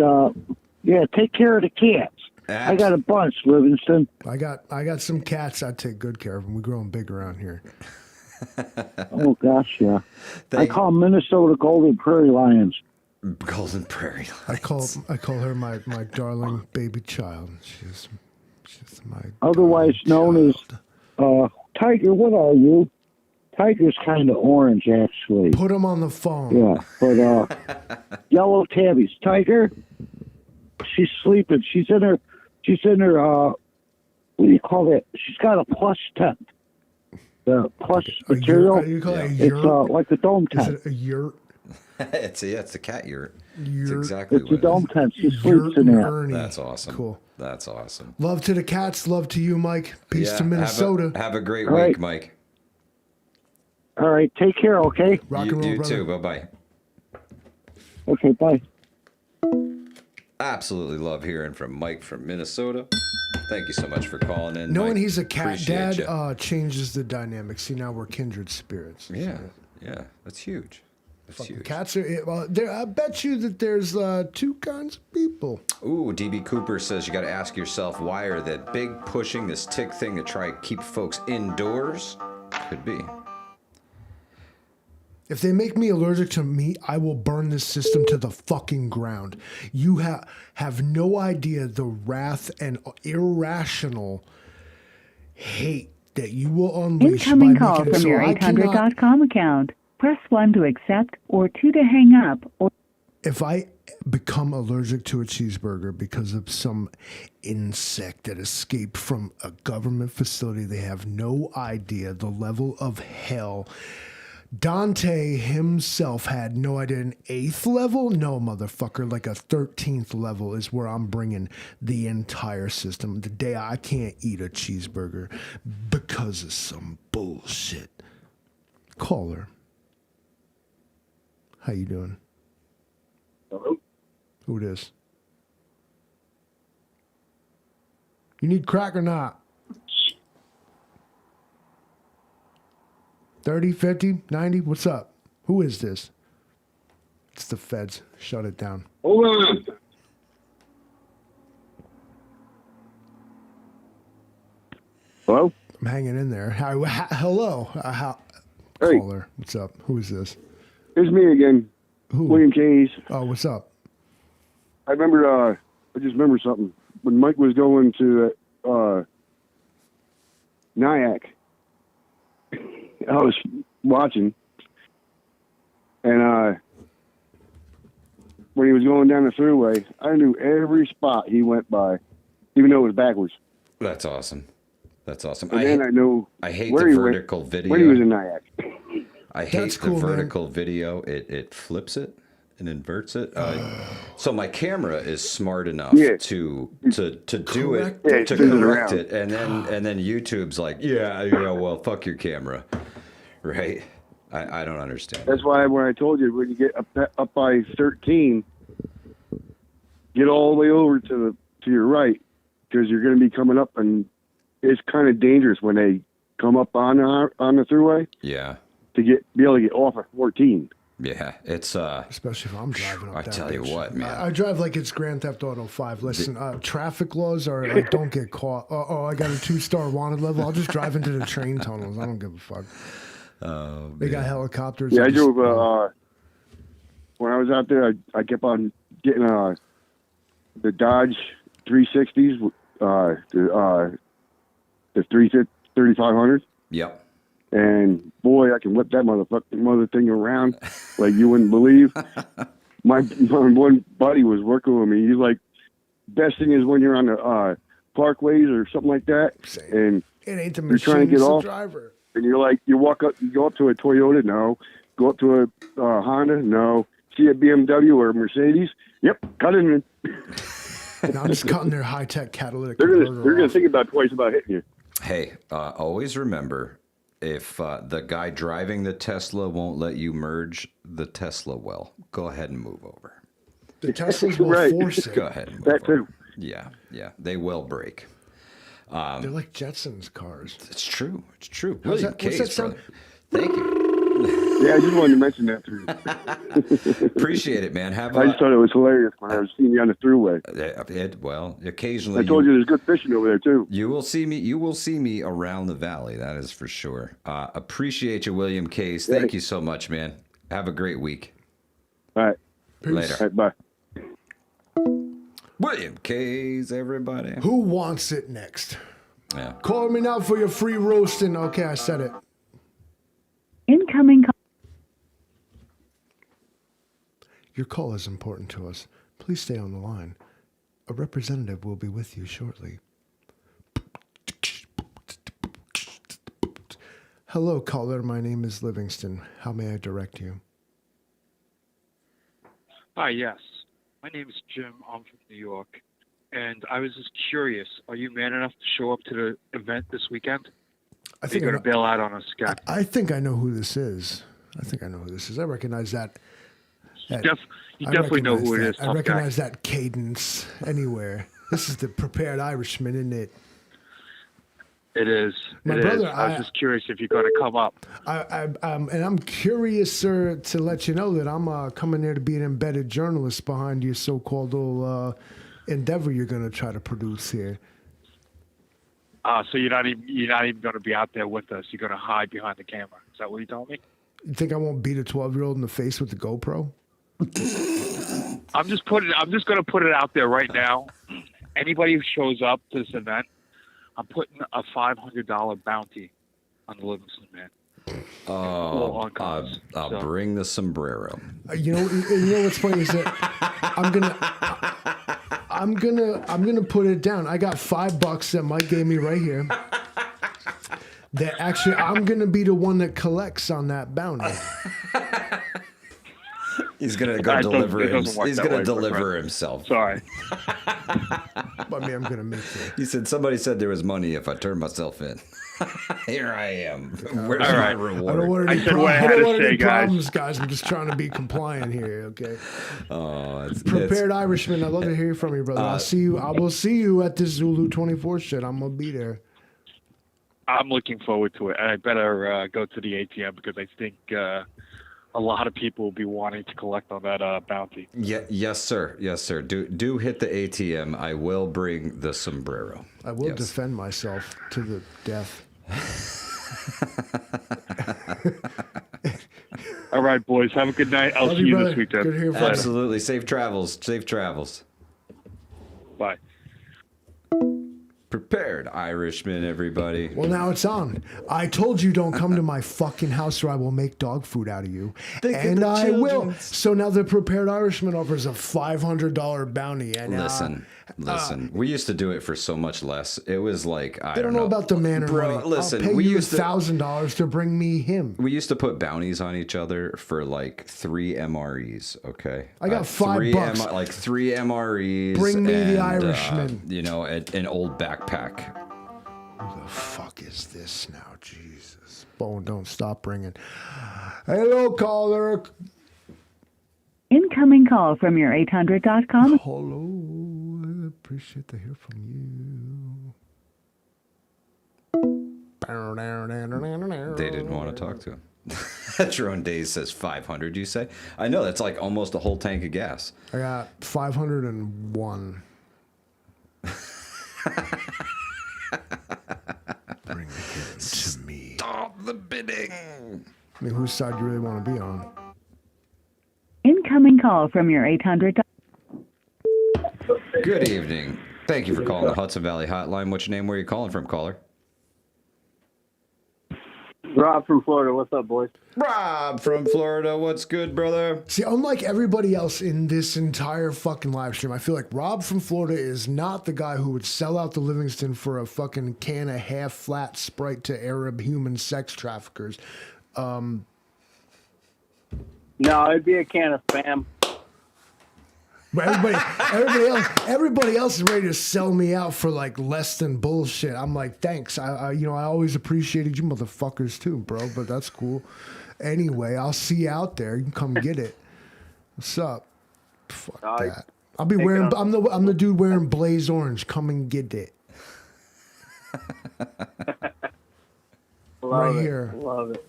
take care of the cats. I got a bunch, Livingston. I got some cats. I take good care of them. We grow them big around here. Oh gosh, yeah. I call them Minnesota Golden Prairie Lions. Golden Prairie Lions. I call her my darling baby child. She's my otherwise known as Tiger. What are you? Tiger's kind of orange, actually. Put him on the phone. Yeah, but yellow tabbies. Tiger, she's sleeping. She's in her. What do you call that? She's got a plush tent. The plush material. You call it a yurt? It's like a dome tent. Is it a yurt? It's a cat yurt. It's exactly it's a dome tent. She sleeps in that. That's awesome. Cool. That's awesome. Love to the cats. Love to you, Mike. Peace to Minnesota. Have a great week, Mike. All right. Take care, okay? Rock and roll, you brother. too. Bye-bye. Okay, bye. Absolutely love hearing from Mike from Minnesota. Thank you so much for calling in. Knowing Mike. he's a cat Appreciate dad changes the dynamic. See, now we're kindred spirits. Yeah, yeah. That's huge. Huge. Cats are. I bet you that there's two kinds of people. Ooh, DB Cooper says you got to ask yourself, why are that big pushing this tick thing to try to keep folks indoors? Could be. If they make me allergic to meat, I will burn this system to the fucking ground. You have no idea the wrath and irrational hate that you will unleash. Incoming call from your 800.com account. Press 1 to accept or 2 to hang up. Or if I become allergic to a cheeseburger because of some insect that escaped from a government facility, they have no idea the level of hell. Dante himself had no idea. An 8th level? No, motherfucker. Like a 13th level is where I'm bringing the entire system. The day I can't eat a cheeseburger because of some bullshit. Caller. How you doing? Hello? Who it is? You need crack or not? 30, 50, 90? What's up? Who is this? It's the feds. Shut it down. Hold on. Hello? I'm hanging in there. Hello. Hey. Caller. What's up? Who is this? It's me again. Who? William Case. Oh, what's up? I remember. I just remember something when Mike was going to Nyack. I was watching, and when he was going down the thruway, I knew every spot he went by, even though it was backwards. That's awesome. That's awesome. And then I know I hate where the he vertical went video. when he was in Nyack. I hate the vertical video. It flips it and inverts it. So my camera is smart enough to do it, to correct it, and then YouTube's like, yeah, well, fuck your camera, right? I don't understand. That's why when I told you, when you get up by 13, get all the way over to your right, because you're going to be coming up, and it's kind of dangerous when they come up on the thruway. Yeah. To be able to get off at 14. Yeah, it's especially if I'm driving up. I tell you what, man. I drive like it's Grand Theft Auto 5. Listen, traffic laws are like, don't get caught. I got a 2-star wanted level. I'll just drive into the train tunnels. I don't give a fuck. They got helicopters. Yeah, I drove. When I was out there, I kept on getting the Dodge 360s, the 3500. Yep. And boy, I can whip that mother thing around like you wouldn't believe. My one buddy was working with me. He's like, best thing is when you're on the parkways or something like that, and it ain't the you're trying to get off, driver. And you're like, you go up to a Toyota, no. Go up to a Honda, no. See a BMW or a Mercedes, yep, cut it in. Now I'm just cutting their high-tech catalytic They're converter gonna off. think about twice about hitting you. Hey, always remember, if the guy driving the Tesla won't let you merge the Tesla well, go ahead and move over. The Teslas will force it. Go ahead and move That over. too. Yeah, they will break. They're like Jetsons cars. It's true. It's true. What's William that Case, sound? brother. Thank you. Yeah, I just wanted to mention that to you. Appreciate it, man. I just thought it was hilarious when I was seeing you on the thruway. Well, occasionally I told you there's good fishing over there too. You will see me. You will see me around the valley. That is for sure. Appreciate you, William Case. Thank you so much, man. Have a great week. All right. Peace. Later. All right, bye. William Case, everybody. Who wants it next? Yeah. Call me now for your free roasting. Okay, I said it. Incoming call. Your call is important to us. Please stay on the line. A representative will be with you shortly. Hello, caller. My name is Livingston. How may I direct you? Hi, yes. My name is Jim. I'm from New York. And I was just curious, are you man enough to show up to the event this weekend? I think you're going to bail out on us, guy. I think I know who this is. I recognize that. You definitely know who it is. I recognize that cadence anywhere. This is the prepared Irishman, isn't it? It is. My it brother, is. I was just curious if you're going to come up. And I'm curious, sir, to let you know that I'm coming there to be an embedded journalist behind your so-called little endeavor you're going to try to produce here. So you're not even going to be out there with us. You're going to hide behind the camera. Is that what you told me? You think I won't beat a 12-year-old in the face with the GoPro? I'm just going to put it out there right now. Anybody who shows up to this event, I'm putting a $500 bounty on the Livingston man. Oh, I'll bring the sombrero. You know what's funny is that I'm gonna put it down. I got $5 that Mike gave me right here. That actually I'm gonna be the one that collects on that bounty. He's gonna go deliver. He's gonna deliver himself. Sorry. But I'm gonna make it. He said somebody said there was money if I turned myself in. Here I am. Where's my reward? I don't want any problems, guys. I'm just trying to be compliant here, okay? Prepared Irishman. I'd love to hear from you, brother. I'll see you. I will see you at this Zulu 24 shit. I'm gonna be there. I'm looking forward to it, and I better go to the ATM because I think a lot of people will be wanting to collect on that bounty. Yeah, yes, sir. Yes, sir. Do hit the ATM. I will bring the sombrero. I will defend myself to the death. All right, boys. Have a good night. I'll see you this weekend. Good to hear from Absolutely. Safe travels. Safe travels. Bye. Prepared Irishman, everybody. Well, now it's on. I told you don't come to my fucking house or I will make dog food out of you. And I will. So now the Prepared Irishman offers a $500 bounty. And Listen. We used to do it for so much less. It was like, I don't know about the man or Bro, money. listen, I'll pay you $1,000 to bring me him. We used to put bounties on each other for like 3 MREs, okay? I got $5. Like 3 MREs. Bring me the Irishman. An old backpack. Who the fuck is this now? Jesus. Bone, don't stop ringing. Hello, caller. Incoming call from your 800.com. Hello. I appreciate to hear from you. They didn't want to talk to him. Drone Days says 500, you say? I know, that's like almost a whole tank of gas. I got 501. Bring him to me. Stop the bidding. I mean, whose side do you really want to be on? Incoming call from your 800. Good evening. Thank you for calling the Hudson Valley Hotline. What's your name? Where are you calling from, caller? Rob from Florida. What's up, boys? Rob from Florida. What's good, brother? See, unlike everybody else in this entire fucking live stream, I feel like Rob from Florida is not the guy who would sell out the Livingston for a fucking can of half-flat Sprite to Arab human sex traffickers. No, it'd be a can of Spam. But everybody else is ready to sell me out for like less than bullshit. I'm like, thanks. I always appreciated you motherfuckers too, bro. But that's cool. Anyway, I'll see you out there. You can come get it. What's up? Fuck that. I'll be wearing. I'm the dude wearing blaze orange. Come and get it. Here. Love it.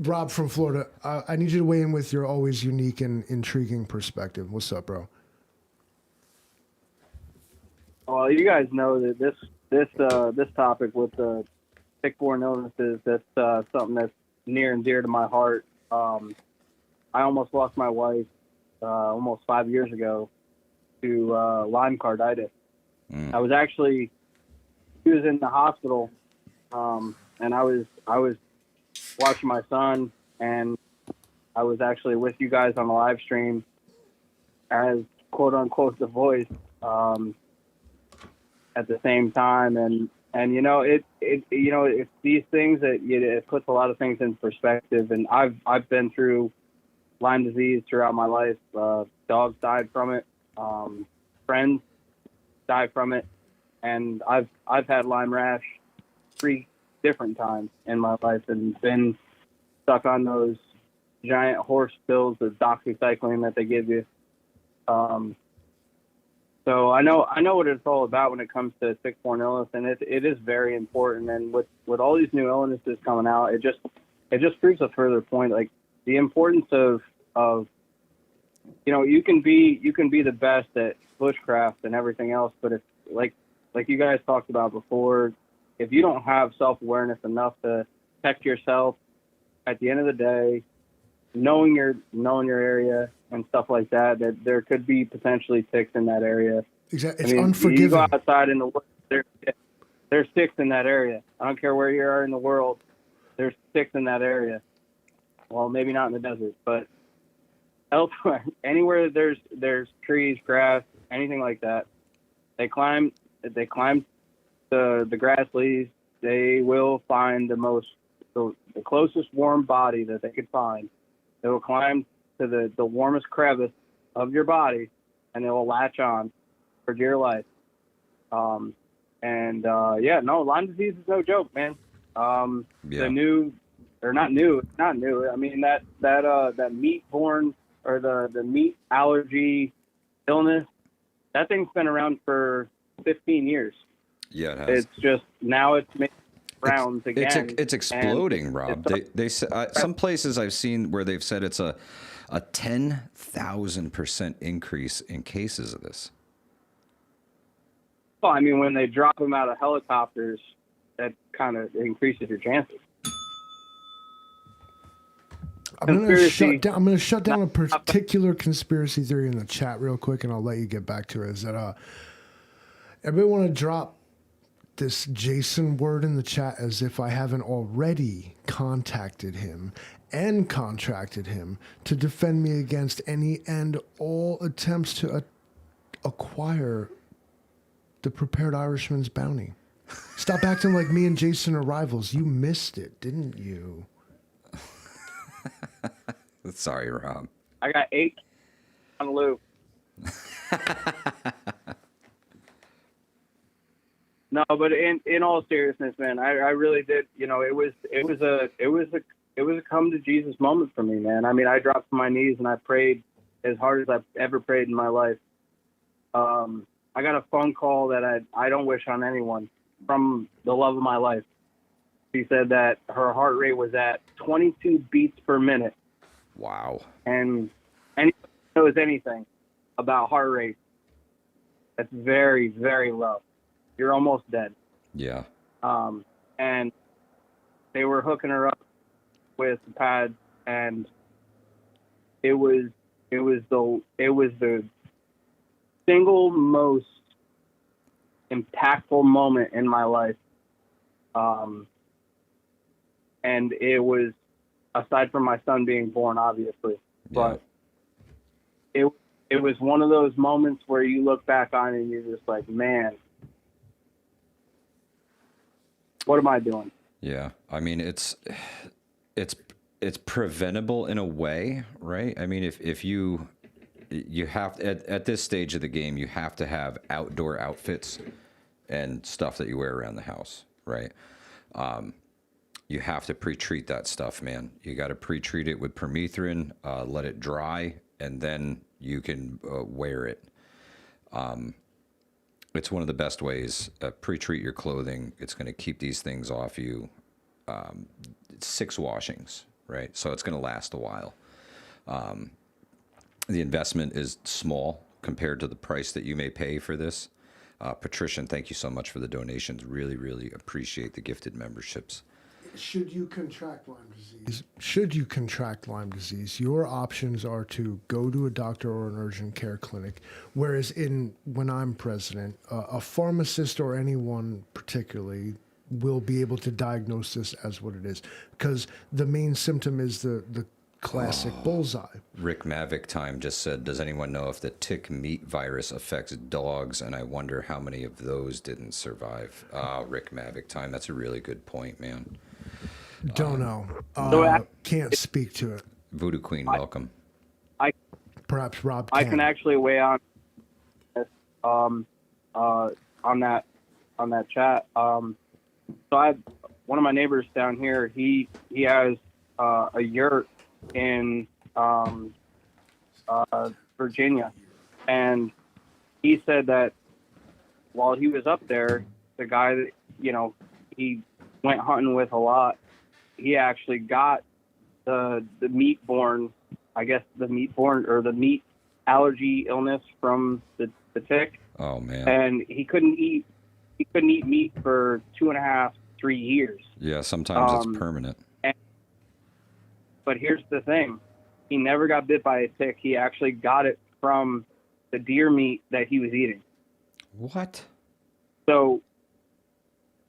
Rob from Florida, I need you to weigh in with your always unique and intriguing perspective. What's up, bro? Well, you guys know that this topic with the tick-borne illnesses, that's something that's near and dear to my heart. I almost lost my wife almost 5 years ago to Lyme carditis. She was in the hospital, and I was watching my son, and I was actually with you guys on the live stream as quote unquote the voice at the same time, and it's these things that it puts a lot of things in perspective. And I've been through Lyme disease throughout my life. Dogs died from it, friends died from it, and I've had Lyme rash 3 different times in my life and been stuck on those giant horse pills of doxycycline that they give you. So I know what it's all about when it comes to tick-borne illness, and it is very important. And with all these new illnesses coming out, it just proves a further point, like the importance of you can be the best at bushcraft and everything else, but if like you guys talked about before, if you don't have self-awareness enough to protect yourself, at the end of the day, knowing your area and stuff like that there could be potentially ticks in that area. Exactly, it's unforgiving. You go outside in the world, there's ticks in that area. I don't care where you are in the world, there's ticks in that area. Well, maybe not in the desert, but elsewhere, anywhere there's trees, grass, anything like that, they climb the grass leaves. They will find the closest warm body that they could find. They will climb to the warmest crevice of your body, and they will latch on for dear life. Lyme disease is no joke, man. The new, or not new, it's not new. I mean that meat-borne or the meat allergy illness, that thing's been around for 15 years. Yeah, it has. It's just now it's making rounds again. It's exploding, Rob. They some places I've seen where they've said it's a 10,000% increase in cases of this. Well, I mean, when they drop them out of helicopters, that kind of increases your chances. I'm gonna shut down a particular conspiracy theory in the chat real quick, and I'll let you get back to it. Is that everybody want to drop this Jason word in the chat as if I haven't already contacted him and contracted him to defend me against any and all attempts to acquire the Prepared Irishman's bounty. Stop acting like me and Jason are rivals. You missed it, didn't you? Sorry, Rob. I got 8 on the loop. No, but in all seriousness, man, I really did. You know, it was a come to Jesus moment for me, man. I mean, I dropped to my knees and I prayed as hard as I've ever prayed in my life. I got a phone call that I don't wish on anyone from the love of my life. She said that her heart rate was at 22 beats per minute. Wow. And anyone who knows anything about heart rate, that's very, very low. You're almost dead. Yeah. And they were hooking her up with the pads, and it was the single most impactful moment in my life. And it was, aside from my son being born, obviously, but it was one of those moments where you look back on it and you're just like, man, what am I doing? Yeah. I mean, it's preventable in a way, right? I mean, if you have at this stage of the game, you have to have outdoor outfits and stuff that you wear around the house, right? You have to pre-treat that stuff, man. You got to pre-treat it with permethrin, let it dry, and then you can wear it. It's one of the best ways. Pre-treat your clothing. It's going to keep these things off you. 6 washings, right? So it's going to last a while. The investment is small compared to the price that you may pay for this. Patrician, thank you so much for the donations. Really, really appreciate the gifted memberships. Should you contract Lyme disease, your options are to go to a doctor or an urgent care clinic. Whereas when I'm president, a pharmacist or anyone particularly will be able to diagnose this as what it is, because the main symptom is the classic bullseye. Rick Mavic Time just said, does anyone know if the tick meat virus affects dogs? And I wonder how many of those didn't survive. Rick Mavic Time, that's a really good point, man. Don't know. Can't speak to it. Voodoo Queen, welcome. Perhaps Rob can. I can actually weigh on this, on that chat. So one of my neighbors down here, he has a yurt in Virginia, and he said that while he was up there, the guy that he went hunting with a lot, he actually got the meat-borne, I guess the meat allergy illness from the tick. Oh man! And he couldn't eat meat for 2.5-3 years. Yeah, sometimes it's permanent. But here's the thing: he never got bit by a tick. He actually got it from the deer meat that he was eating. What? So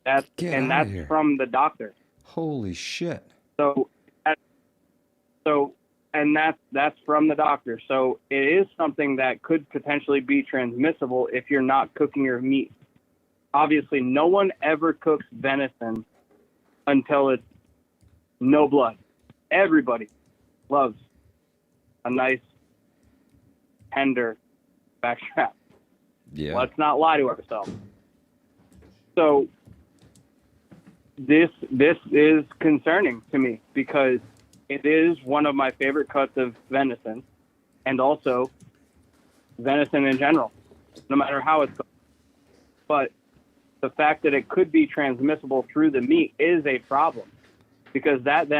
that's here. from the doctor. Holy shit! That's from the doctor. So it is something that could potentially be transmissible if you're not cooking your meat. Obviously, no one ever cooks venison until it's no blood. Everybody loves a nice, tender backstrap. Yeah. Let's not lie to ourselves. So this is concerning to me because it is one of my favorite cuts of venison, and also venison in general, no matter how it's cooked. But the fact that it could be transmissible through the meat is a problem, because that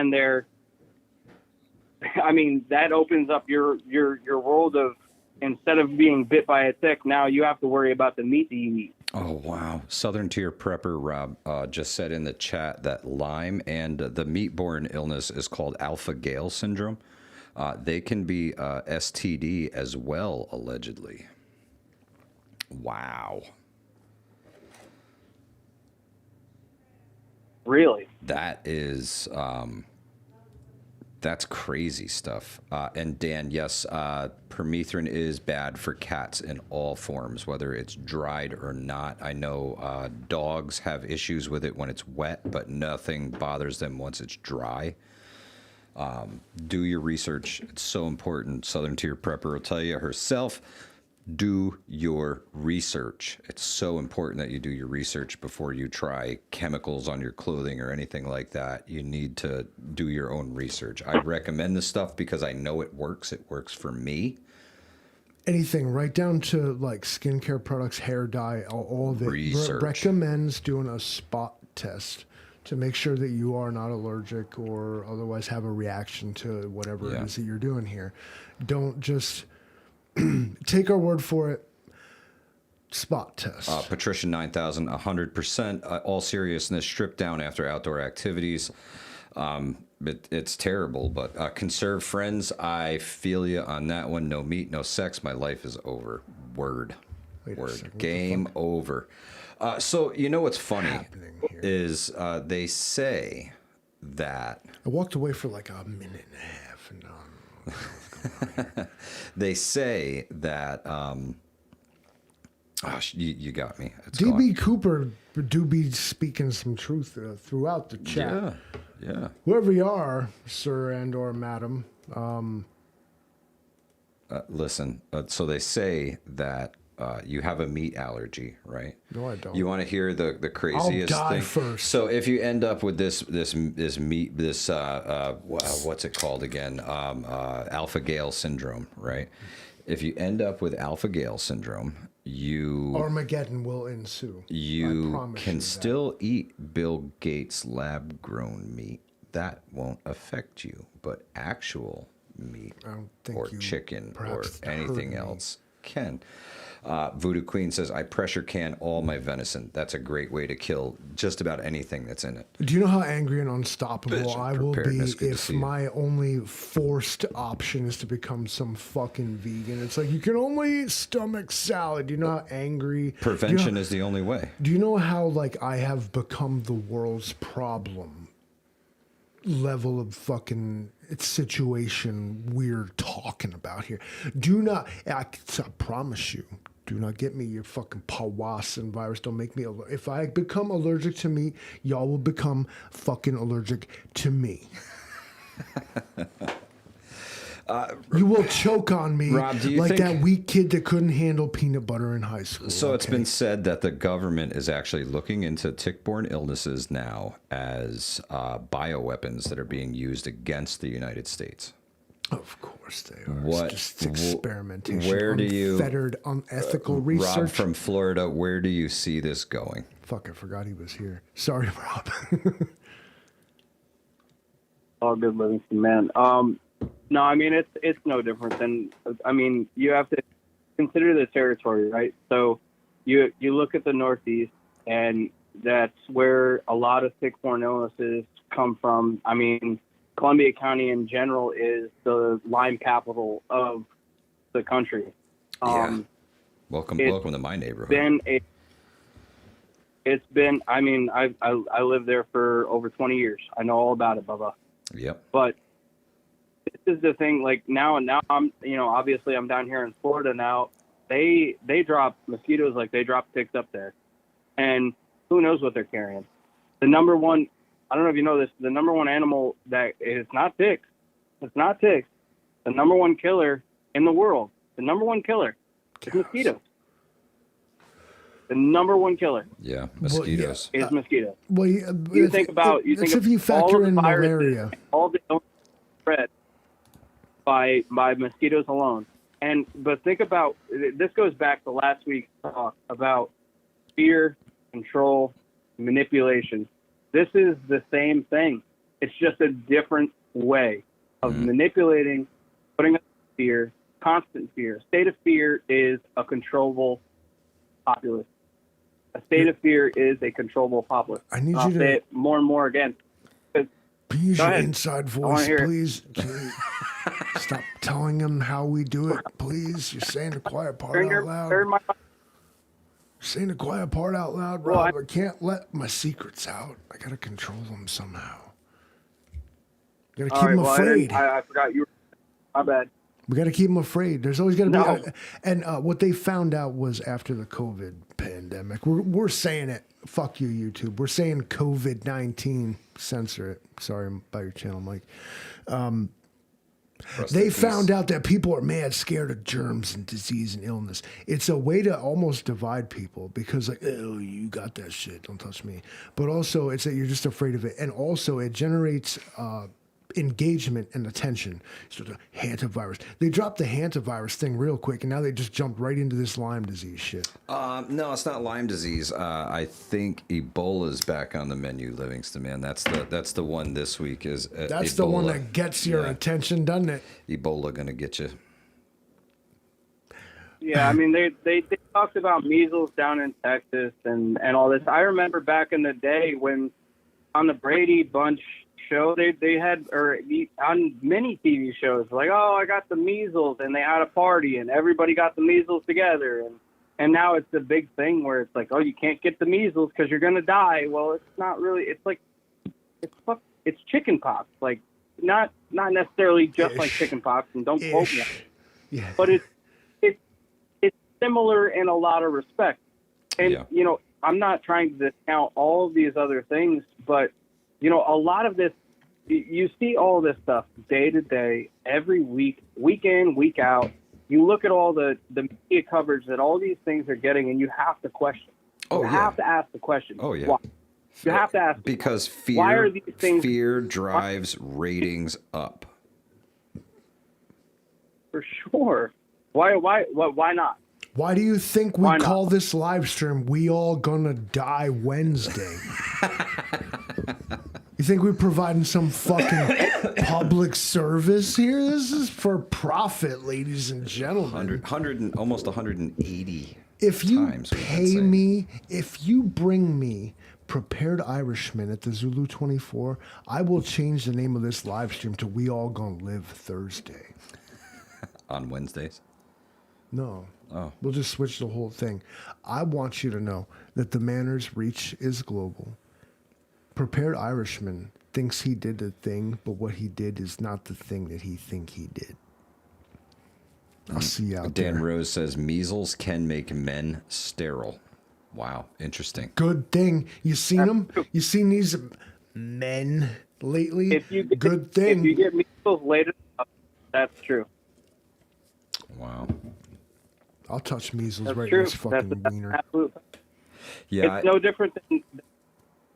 opens up your world of, instead of being bit by a tick, now you have to worry about the meat that you eat. Oh, wow. Southern Tier Prepper Rob just said in the chat that Lyme and the meat-borne illness is called alpha-Gale syndrome. They can be STD as well, allegedly. Wow. Really? That is... that's crazy stuff. And Dan, yes, permethrin is bad for cats in all forms, whether it's dried or not. I know dogs have issues with it when it's wet, but nothing bothers them once it's dry. Do your research. It's so important. Southern Tier Prepper will tell you herself. Do your research. It's so important that you do your research before you try chemicals on your clothing or anything like that. You need to do your own research. I recommend this stuff because I know it works. It works for me. Anything, right down to like skincare products, hair dye, all of it. Research. Recommends doing a spot test to make sure that you are not allergic or otherwise have a reaction to whatever it is that you're doing here. Don't just... take our word for it. Spot test. Patricia 9000, 100%. All seriousness, stripped down after outdoor activities. It's terrible, but conserve friends. I feel you on that one. No meat, no sex. My life is over. Word. Game over. So you know what's funny is they say that I walked away for like a minute and a half, and they say that you got me. It's DB Cooper do be speaking some truth throughout the chat. Yeah. Whoever you are, sir and or madam. Listen. So they say that you have a meat allergy, right? No, I don't. You want to hear the craziest I'll die thing? first. So if you end up with this meat, what's it called again? Alpha-Gale syndrome, right? If you end up with alpha-Gale syndrome, Armageddon will ensue. You can still eat Bill Gates' lab-grown meat. That won't affect you, but actual meat or chicken or anything else can. Voodoo Queen says, I pressure can all my venison. That's a great way to kill just about anything that's in it. Do you know how angry and unstoppable I will be if my only forced option is to become some fucking vegan? It's like, you can only eat stomach salad. Do you know how angry? Prevention is the only way. Do you know how, like, I have become the world's problem level of fucking situation we're talking about here? Do not, I promise you, do not get me your fucking Powassan virus. Don't make me, if I become allergic to meat, y'all will become fucking allergic to me. You will choke on me, Rob, do you like think that weak kid that couldn't handle peanut butter in high school. So it's been said that the government is actually looking into tick-borne illnesses now as bioweapons that are being used against the United States. Of course they are. What? It's just experimentation. Where do you... Unfettered, unethical research. Rob from Florida, where do you see this going? Fuck, I forgot he was here. Sorry, Rob. All good, Livingston, man. No, I mean, it's no different than, I mean, you have to consider the territory, right? So you look at the Northeast, and that's where a lot of tick-borne illnesses come from. I mean, Columbia County in general is the Lyme capital of the country. Yeah. Welcome to my neighborhood. It's been, I mean, I lived there for over 20 years. I know all about it, Bubba. Yep. But this is the thing, like now I'm, obviously I'm down here in Florida now. They drop mosquitoes like they drop ticks up there. And who knows what they're carrying. The number one, I don't know if you know this, the number one animal that is not ticks. It's not ticks. The number one killer in the world, the number one killer is mosquitoes. The number one killer. Yeah, mosquitoes. Is mosquitoes. Well, you think about if you factor in malaria, all the illness spread by mosquitoes alone. But think about, this goes back to last week's talk about fear, control, manipulation. This is the same thing. It's just a different way of manipulating, putting up fear, constant fear. State of fear is a controllable populace. A state of fear is a controllable populace. I need I'll you say to it more and more again. use Go your ahead. inside I wanna voice, hear it. please. Can you stop telling them how we do it, please? You're saying the quiet part out loud. Turn my Saying the quiet part out loud, Well, Rob. I can't let my secrets out. I gotta control them somehow. Gotta keep them afraid. I forgot you were. My bad. We gotta keep them afraid. There's always gotta No. be. And what they found out was after the COVID pandemic. We're saying it. Fuck you, YouTube. We're saying COVID-19. Censor it. Sorry about your channel, Mike. They found out that people are mad scared of germs and disease and illness. It's a way to almost divide people because, like, oh, you got that shit, don't touch me. But also, it's that you're just afraid of it. And also, it generates engagement and attention. So the hantavirus. They dropped the hantavirus thing real quick, and now they just jumped right into this Lyme disease shit. No, it's not Lyme disease. I think Ebola's back on the menu, Livingston, man. That's the one this week is That's Ebola. the one that gets your attention, doesn't it? Ebola gonna get you. Yeah, I mean they talked about measles down in Texas and all this. I remember back in the day when on the Brady Bunch show they had or on many TV shows like, oh, I got the measles, and they had a party and everybody got the measles together, and now it's a big thing where it's like, oh, you can't get the measles because you're gonna die. Well, it's not really. It's like it's chicken pox, like not necessarily just like chicken pox, and don't quote me, yeah. But it's similar in a lot of respects. And you know, I'm not trying to discount all of these other things, but you know, a lot of this, you see all this stuff day to day, every week, week in, week out. You look at all the media coverage that all these things are getting, and you have to question. You have to ask the question. Oh, yeah. Why? You have to ask. Because fear, why are these things, fear drives ratings up. For sure. Why not? Why do you think we call this live stream We All Gonna Die Wednesday? You think we're providing some fucking public service here? This is for profit, ladies and gentlemen. Almost 180 If you times pay me, if you bring me Prepared Irishman at the Zulu 24, I will change the name of this live stream to We All Gonna Live Thursday. On Wednesdays? No. Oh. We'll just switch the whole thing. I want you to know that the Manor's reach is global. Prepared Irishman thinks he did the thing, but what he did is not the thing that he think he did. I'll see you out there. Dan Rose says measles can make men sterile. Wow, interesting. Good thing. You seen them? You seen these men lately? Good thing. If you get measles later, that's true. Wow. I'll touch measles That's right true. in this fucking wiener. Absolutely. Yeah, it's no different than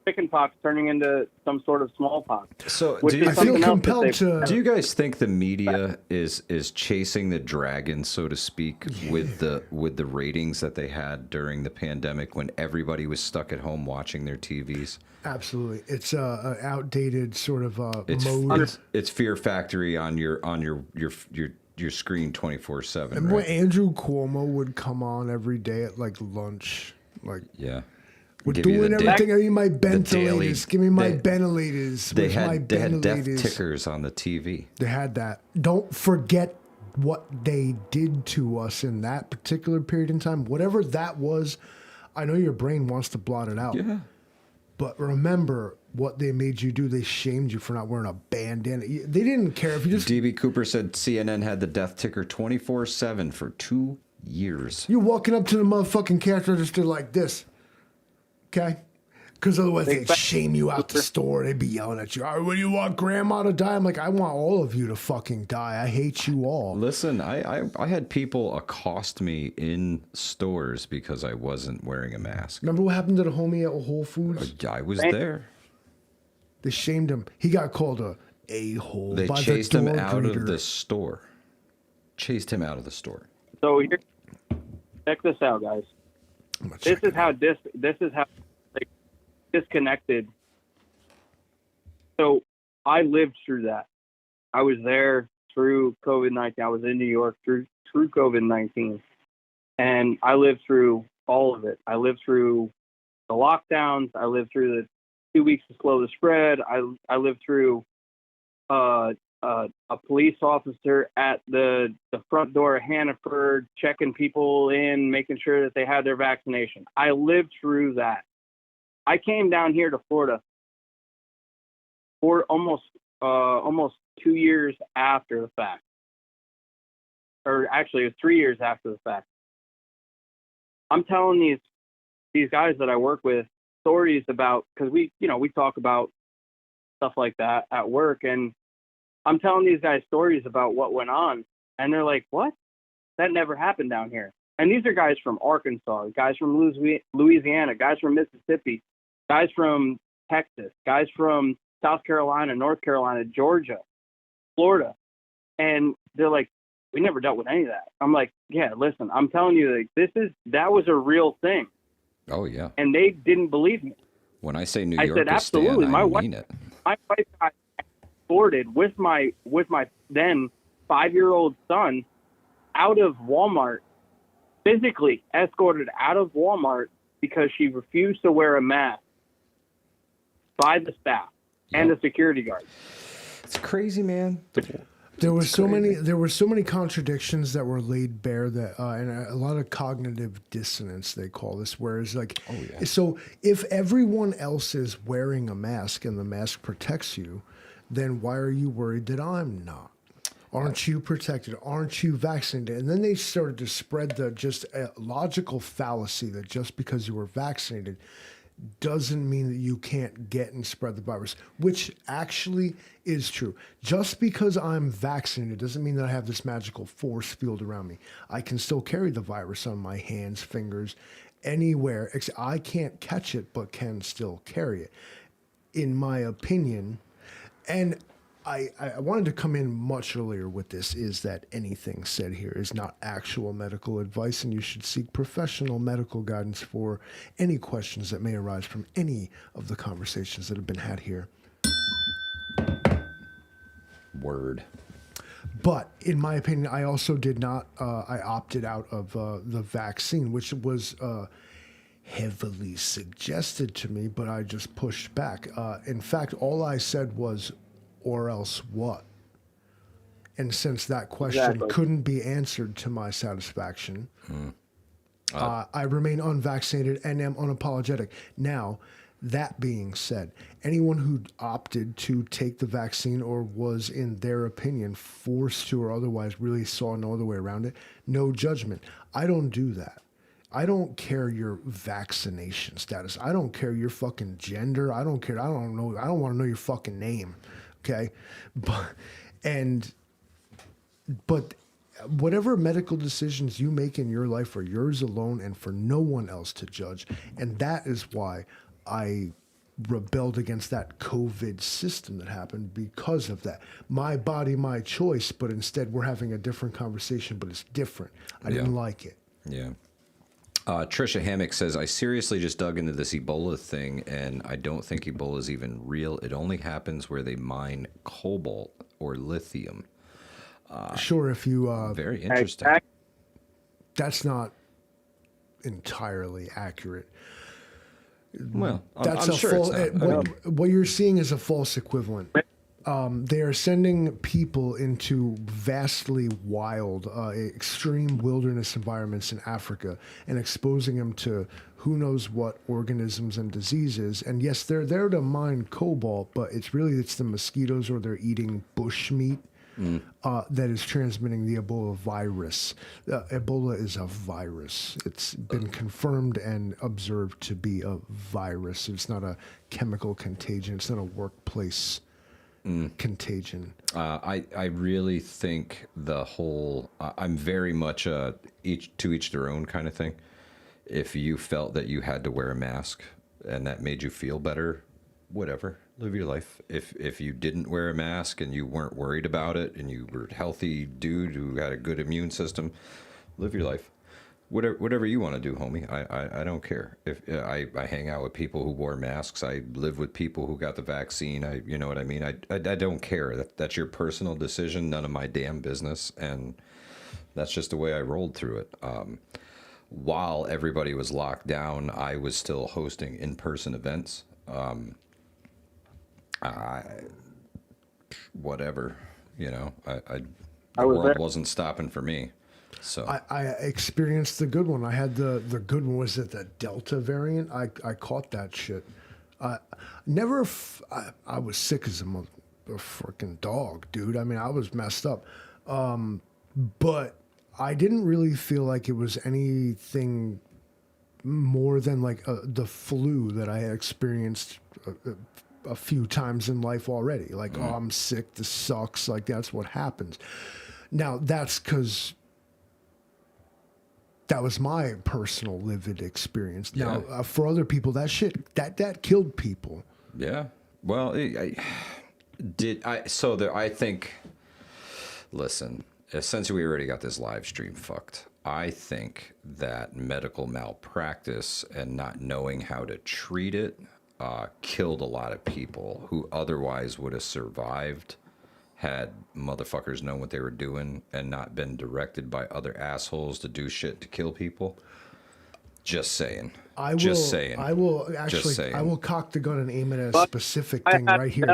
chicken pox turning into some sort of smallpox. So do you guys think the media is chasing the dragon, so to speak, with the ratings that they had during the pandemic when everybody was stuck at home watching their TVs? Absolutely, it's a outdated sort of mode. It's Fear Factory on your screen 24/7. And when Andrew Cuomo would come on every day at like lunch, like we're doing everything. I need my ventilators. Give me my ventilators. They had death tickers on the TV. They had that. Don't forget what they did to us in that particular period in time. Whatever that was, I know your brain wants to blot it out. Yeah. But remember what they made you do. They shamed you for not wearing a bandana. They didn't care if you just... DB Cooper said CNN had the death ticker 24/7 for 2 years. You're walking up to the motherfucking cash register like this. Okay? Because otherwise they'd shame you out the store. They'd be yelling at you. What do you want grandma to die? I'm like, I want all of you to fucking die. I hate you all. Listen, I had people accost me in stores because I wasn't wearing a mask. Remember what happened to the homie at Whole Foods? I was there. They shamed him. He got called a-hole. They chased him out of the store. Chased him out of the store. So here, check this out, guys. This is how like, disconnected. So I lived through that. I was there through COVID-19. I was in New York through COVID-19, and I lived through all of it. I lived through the lockdowns. I lived through the 2 weeks to slow the spread. I lived through a police officer at the front door of Hannaford checking people in, making sure that they had their vaccination. I lived through that. I came down here to Florida for almost 2 years after the fact. Or actually, it was 3 years after the fact. I'm telling these guys that I work with stories about, because we talk about stuff like that at work, and I'm telling these guys stories about what went on, and they're like, "What? That never happened down here." And these are guys from Arkansas, guys from Louisiana, guys from Mississippi, guys from Texas, guys from South Carolina, North Carolina, Georgia, Florida, and they're like, "We never dealt with any of that." I'm like, "Yeah, listen, I'm telling you, like, that was a real thing." Oh yeah. And they didn't believe me. When I say New I York said, is absolutely. Stan, I mean it. My wife got escorted with my then 5-year-old son out of Walmart, physically escorted out of Walmart because she refused to wear a mask by the staff and the security guard. It's crazy, man. There were so many contradictions that were laid bare that, and a lot of cognitive dissonance, they call this. Whereas, like, so if everyone else is wearing a mask and the mask protects you, then why are you worried that I'm not? Aren't you protected? Aren't you vaccinated? And then they started to spread the just logical fallacy that just because you were vaccinated doesn't mean that you can't get and spread the virus, which actually is true. Just because I'm vaccinated doesn't mean that I have this magical force field around me. I can still carry the virus on my hands, fingers, anywhere. I can't catch it, but can still carry it, in my opinion. And I wanted to come in much earlier with this, is that anything said here is not actual medical advice, and you should seek professional medical guidance for any questions that may arise from any of the conversations that have been had here. Word. But in my opinion, I also did not, I opted out of the vaccine, which was heavily suggested to me, but I just pushed back. In fact, all I said was, or else what? And since that question couldn't be answered to my satisfaction, I remain unvaccinated and am unapologetic. Now, that being said, anyone who opted to take the vaccine or was, in their opinion, forced to or otherwise really saw no other way around it, no judgment. I don't do that. I don't care your vaccination status. I don't care your fucking gender. I don't care. I don't know. I don't want to know your fucking name. Okay, but whatever medical decisions you make in your life are yours alone and for no one else to judge. And that is why I rebelled against that COVID system that happened, because of that. My body, my choice, but instead we're having a different conversation, but it's different. I didn't like it. Yeah. Trisha Hammock says, I seriously just dug into this Ebola thing, and I don't think Ebola is even real. It only happens where they mine cobalt or lithium. Sure, if you... very interesting. That's not entirely accurate. Well, that's I'm sure it's not. What you're seeing is a false equivalent. They are sending people into vastly wild, extreme wilderness environments in Africa and exposing them to who knows what organisms and diseases. And yes, they're there to mine cobalt, but it's the mosquitoes, or they're eating bush meat that is transmitting the Ebola virus. Ebola is a virus. It's been confirmed and observed to be a virus. It's not a chemical contagion. It's not a workplace contagion. I really think the whole, I'm very much each their own kind of thing. If you felt that you had to wear a mask and that made you feel better, whatever, live your life. If you didn't wear a mask and you weren't worried about it and you were a healthy dude who had a good immune system, live your life. Whatever you want to do, homie. I don't care. If I hang out with people who wore masks, I live with people who got the vaccine. You know what I mean? I don't care. That's your personal decision. None of my damn business. And that's just the way I rolled through it. while everybody was locked down, I was still hosting in-person events. Whatever, you know, the world wasn't stopping for me. So I experienced the good one. I had the good one. Was it the Delta variant? I caught that shit. I was sick as a freaking dog, dude. I mean, I was messed up. But I didn't really feel like it was anything more than like the flu that I had experienced a few times in life already. Like, oh, I'm sick. This sucks. Like, that's what happens. Now, that's because that was my personal lived experience. Now, for other people, that shit, that killed people. Yeah. Well, I think, listen, since we already got this live stream fucked, I think that medical malpractice and not knowing how to treat it killed a lot of people who otherwise would have survived had motherfuckers known what they were doing and not been directed by other assholes to do shit to kill people. Just saying. I will cock the gun and aim at a specific thing right here.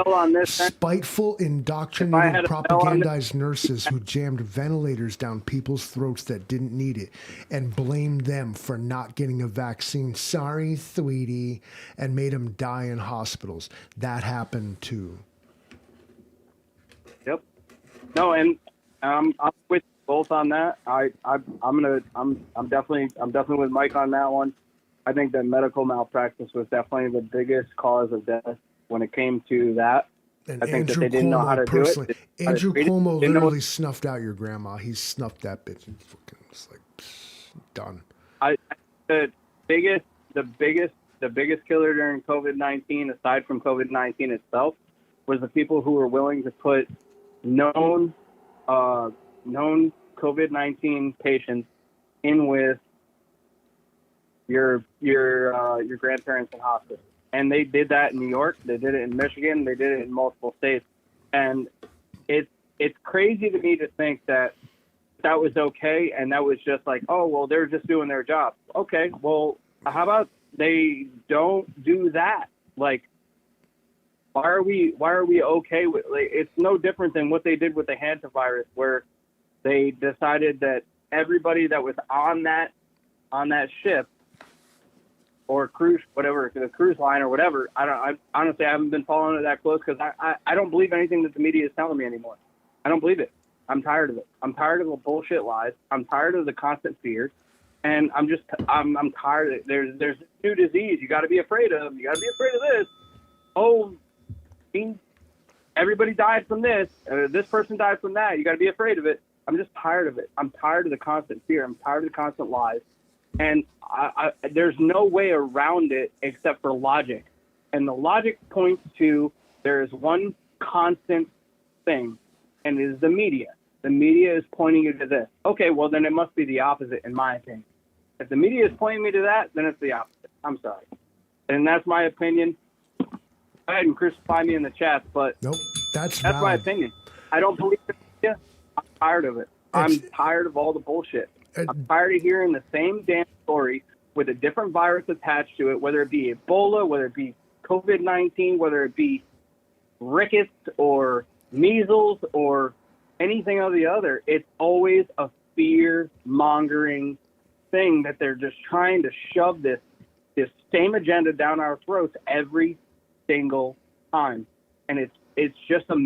Spiteful, indoctrinated, propagandized nurses who jammed ventilators down people's throats that didn't need it and blamed them for not getting a vaccine. Sorry, sweetie, and made them die in hospitals. That happened too. Yep. No, and I'm with both on that. I'm definitely with Mike on that one. I think that medical malpractice was definitely the biggest cause of death when it came to that. And I think Andrew that they didn't know how to personally, do it. Andrew Cuomo literally snuffed out your grandma. He snuffed that bitch and fucking was like done. The biggest killer during COVID-19, aside from COVID-19 itself, was the people who were willing to put known COVID-19 patients in with your grandparents in hospice. And they did that in New York. They did it in Michigan. They did it in multiple states. And it's crazy to me to think that was okay. And that was just like, oh, well, they're just doing their job. Okay, well, how about they don't do that? Like, why are we okay with, like, it's no different than what they did with the hantavirus, where they decided that everybody that was on that ship or cruise, whatever, the cruise line or whatever. I honestly haven't been following it that close because I don't believe anything that the media is telling me anymore. I don't believe it. I'm tired of it. I'm tired of the bullshit lies. I'm tired of the constant fear, and I'm tired of it. There's a new disease you got to be afraid of. You got to be afraid of this. Oh, everybody died from this. This person died from that. You got to be afraid of it. I'm just tired of it. I'm tired of the constant fear. I'm tired of the constant lies. And there's no way around it except for logic. And the logic points to there is one constant thing, and it is the media. The media is pointing you to this. Okay, well, then it must be the opposite, in my opinion. If the media is pointing me to that, then it's the opposite. I'm sorry. And that's my opinion. Go ahead and crucify me in the chat, but nope, that's my opinion. I don't believe the media. I'm tired of it. I'm tired of all the bullshit. I'm tired of hearing the same damn story with a different virus attached to it, whether it be Ebola, whether it be COVID-19, whether it be rickets or measles or anything or the other. It's always a fear-mongering thing that they're just trying to shove this same agenda down our throats every single time. And it's just a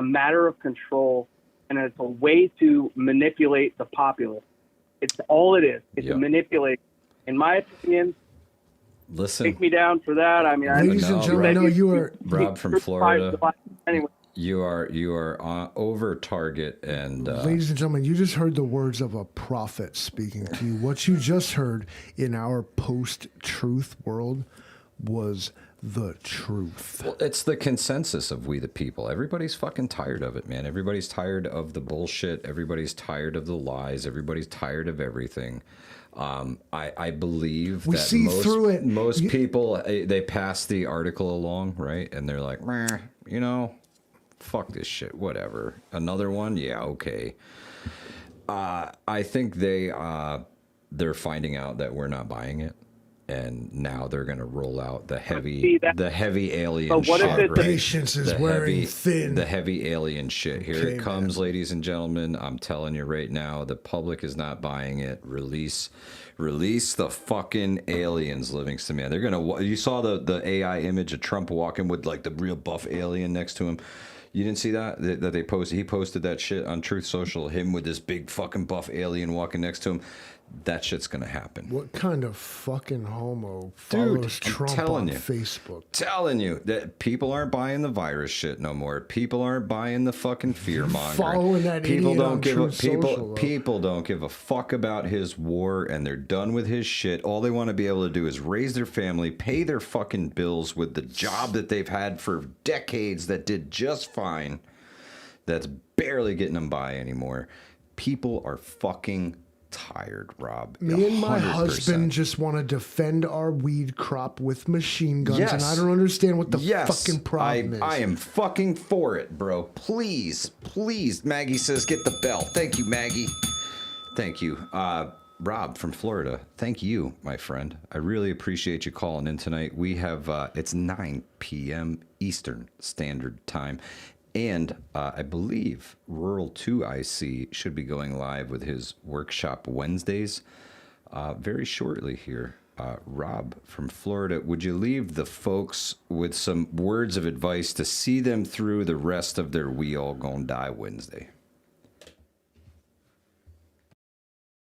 matter of control, and it's a way to manipulate the populace. It's all it is. It's a manipulation. In my opinion, listen, take me down for that. I mean, ladies and gentlemen, you are Rob from Florida. Anyway, you are over target, and ladies and gentlemen, you just heard the words of a prophet speaking to you. What you just heard in our post-truth world was the truth. Well, it's the consensus of we the people. Everybody's fucking tired of it, man. Everybody's tired of the bullshit. Everybody's tired of the lies. Everybody's tired of everything. I believe we that see through it. Most people, they pass the article along, right? And they're like, meh, you know, fuck this shit, whatever. Another one? Yeah, okay. I think they they're finding out that we're not buying it. And now they're going to roll out the heavy alien shit. Our patience is wearing thin. The heavy alien shit. Here it comes, man. Ladies and gentlemen. I'm telling you right now, the public is not buying it. Release the fucking aliens, Livingston, man. They're gonna. You saw the AI image of Trump walking with like the real buff alien next to him. You didn't see that they posted? He posted that shit on Truth Social. Him with this big fucking buff alien walking next to him. That shit's gonna happen. What kind of fucking homo follows Trump on Facebook? Telling you that people aren't buying the virus shit no more. People aren't buying the fucking fear mongering. Following that people idiot don't on give Truth Social, people don't give a fuck about his war, and they're done with his shit. All they want to be able to do is raise their family, pay their fucking bills with the job that they've had for decades that did just fine. That's barely getting them by anymore. People are fucking tired, Rob. Me and my 100%. Husband just want to defend our weed crop with machine guns, and I don't understand what the fucking problem is. I am fucking for it, bro. Please. Maggie says get the bell. Thank you, Maggie. Thank you. Rob from Florida, thank you, my friend. I really appreciate you calling in tonight. We have, it's 9 p.m. Eastern Standard Time. And I believe Rural 2 IC should be going live with his workshop Wednesdays very shortly here. Rob from Florida, would you leave the folks with some words of advice to see them through the rest of their We All Gonna Die Wednesday?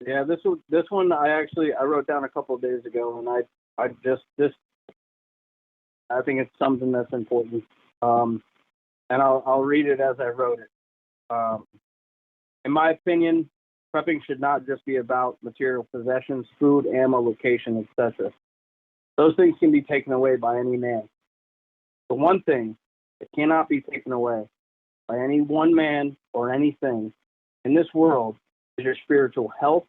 Yeah, this one I wrote down a couple of days ago, and I think it's something that's important. And I'll read it as I wrote it. In my opinion, prepping should not just be about material possessions, food, ammo, location, etc. Those things can be taken away by any man. The one thing that cannot be taken away by any one man or anything in this world is your spiritual health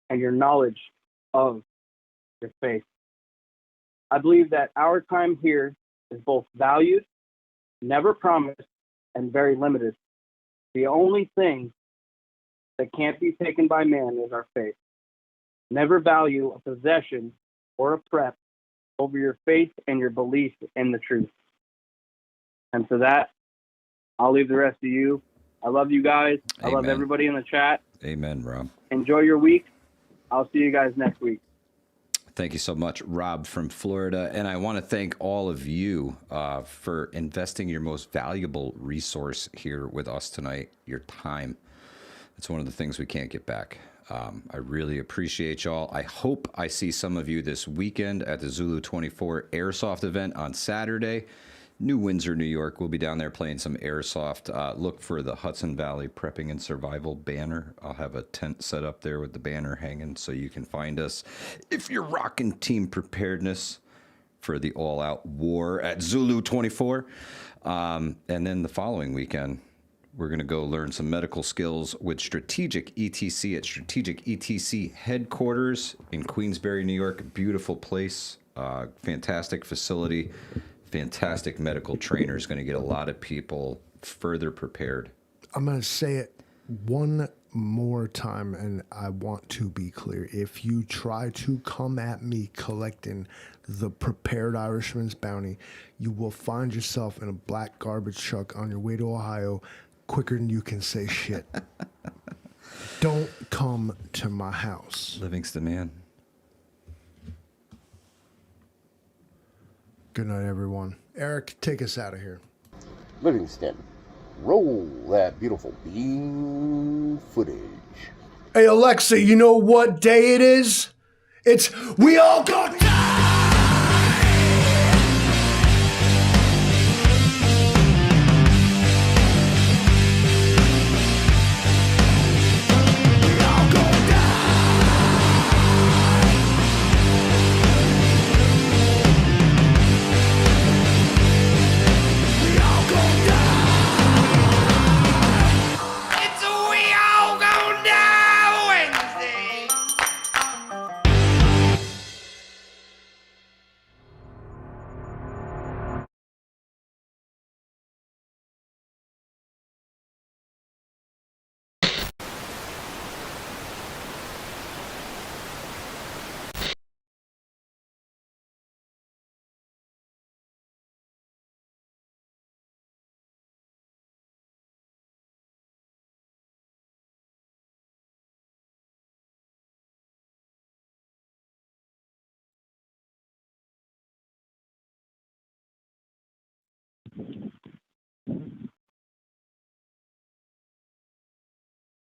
and your knowledge of your faith. I believe that our time here is both valued, never promised, and very limited. The only thing that can't be taken by man is our faith. Never value a possession or a prep over your faith and your belief in the truth. And for that, I'll leave the rest to you. I love you guys. Amen. I love everybody in the chat. Amen, Rob. Enjoy your week. I'll see you guys next week. Thank you so much, Rob from Florida. And I want to thank all of you for investing your most valuable resource here with us tonight, your time. It's one of the things we can't get back. I really appreciate y'all. I hope I see some of you this weekend at the Zulu 24 Airsoft event on Saturday. New Windsor, New York. We'll be down there playing some airsoft. Look for the Hudson Valley Prepping and Survival banner. I'll have a tent set up there with the banner hanging so you can find us if you're rocking team preparedness for the all-out war at Zulu 24. And then the following weekend, we're going to go learn some medical skills with Strategic ETC at Strategic ETC headquarters in Queensbury, New York. Beautiful place, fantastic facility. Fantastic medical trainers, going to get a lot of people further prepared. I'm going to say it one more time, and I want to be clear. If you try to come at me collecting the Prepared Irishman's bounty, you will find yourself in a black garbage truck on your way to Ohio quicker than you can say shit. Don't come to my house. Livingston, man. Good night, everyone. Eric, take us out of here. Livingston, roll that beautiful bean footage. Hey, Alexa, you know what day it is? It's We All Gonna Die!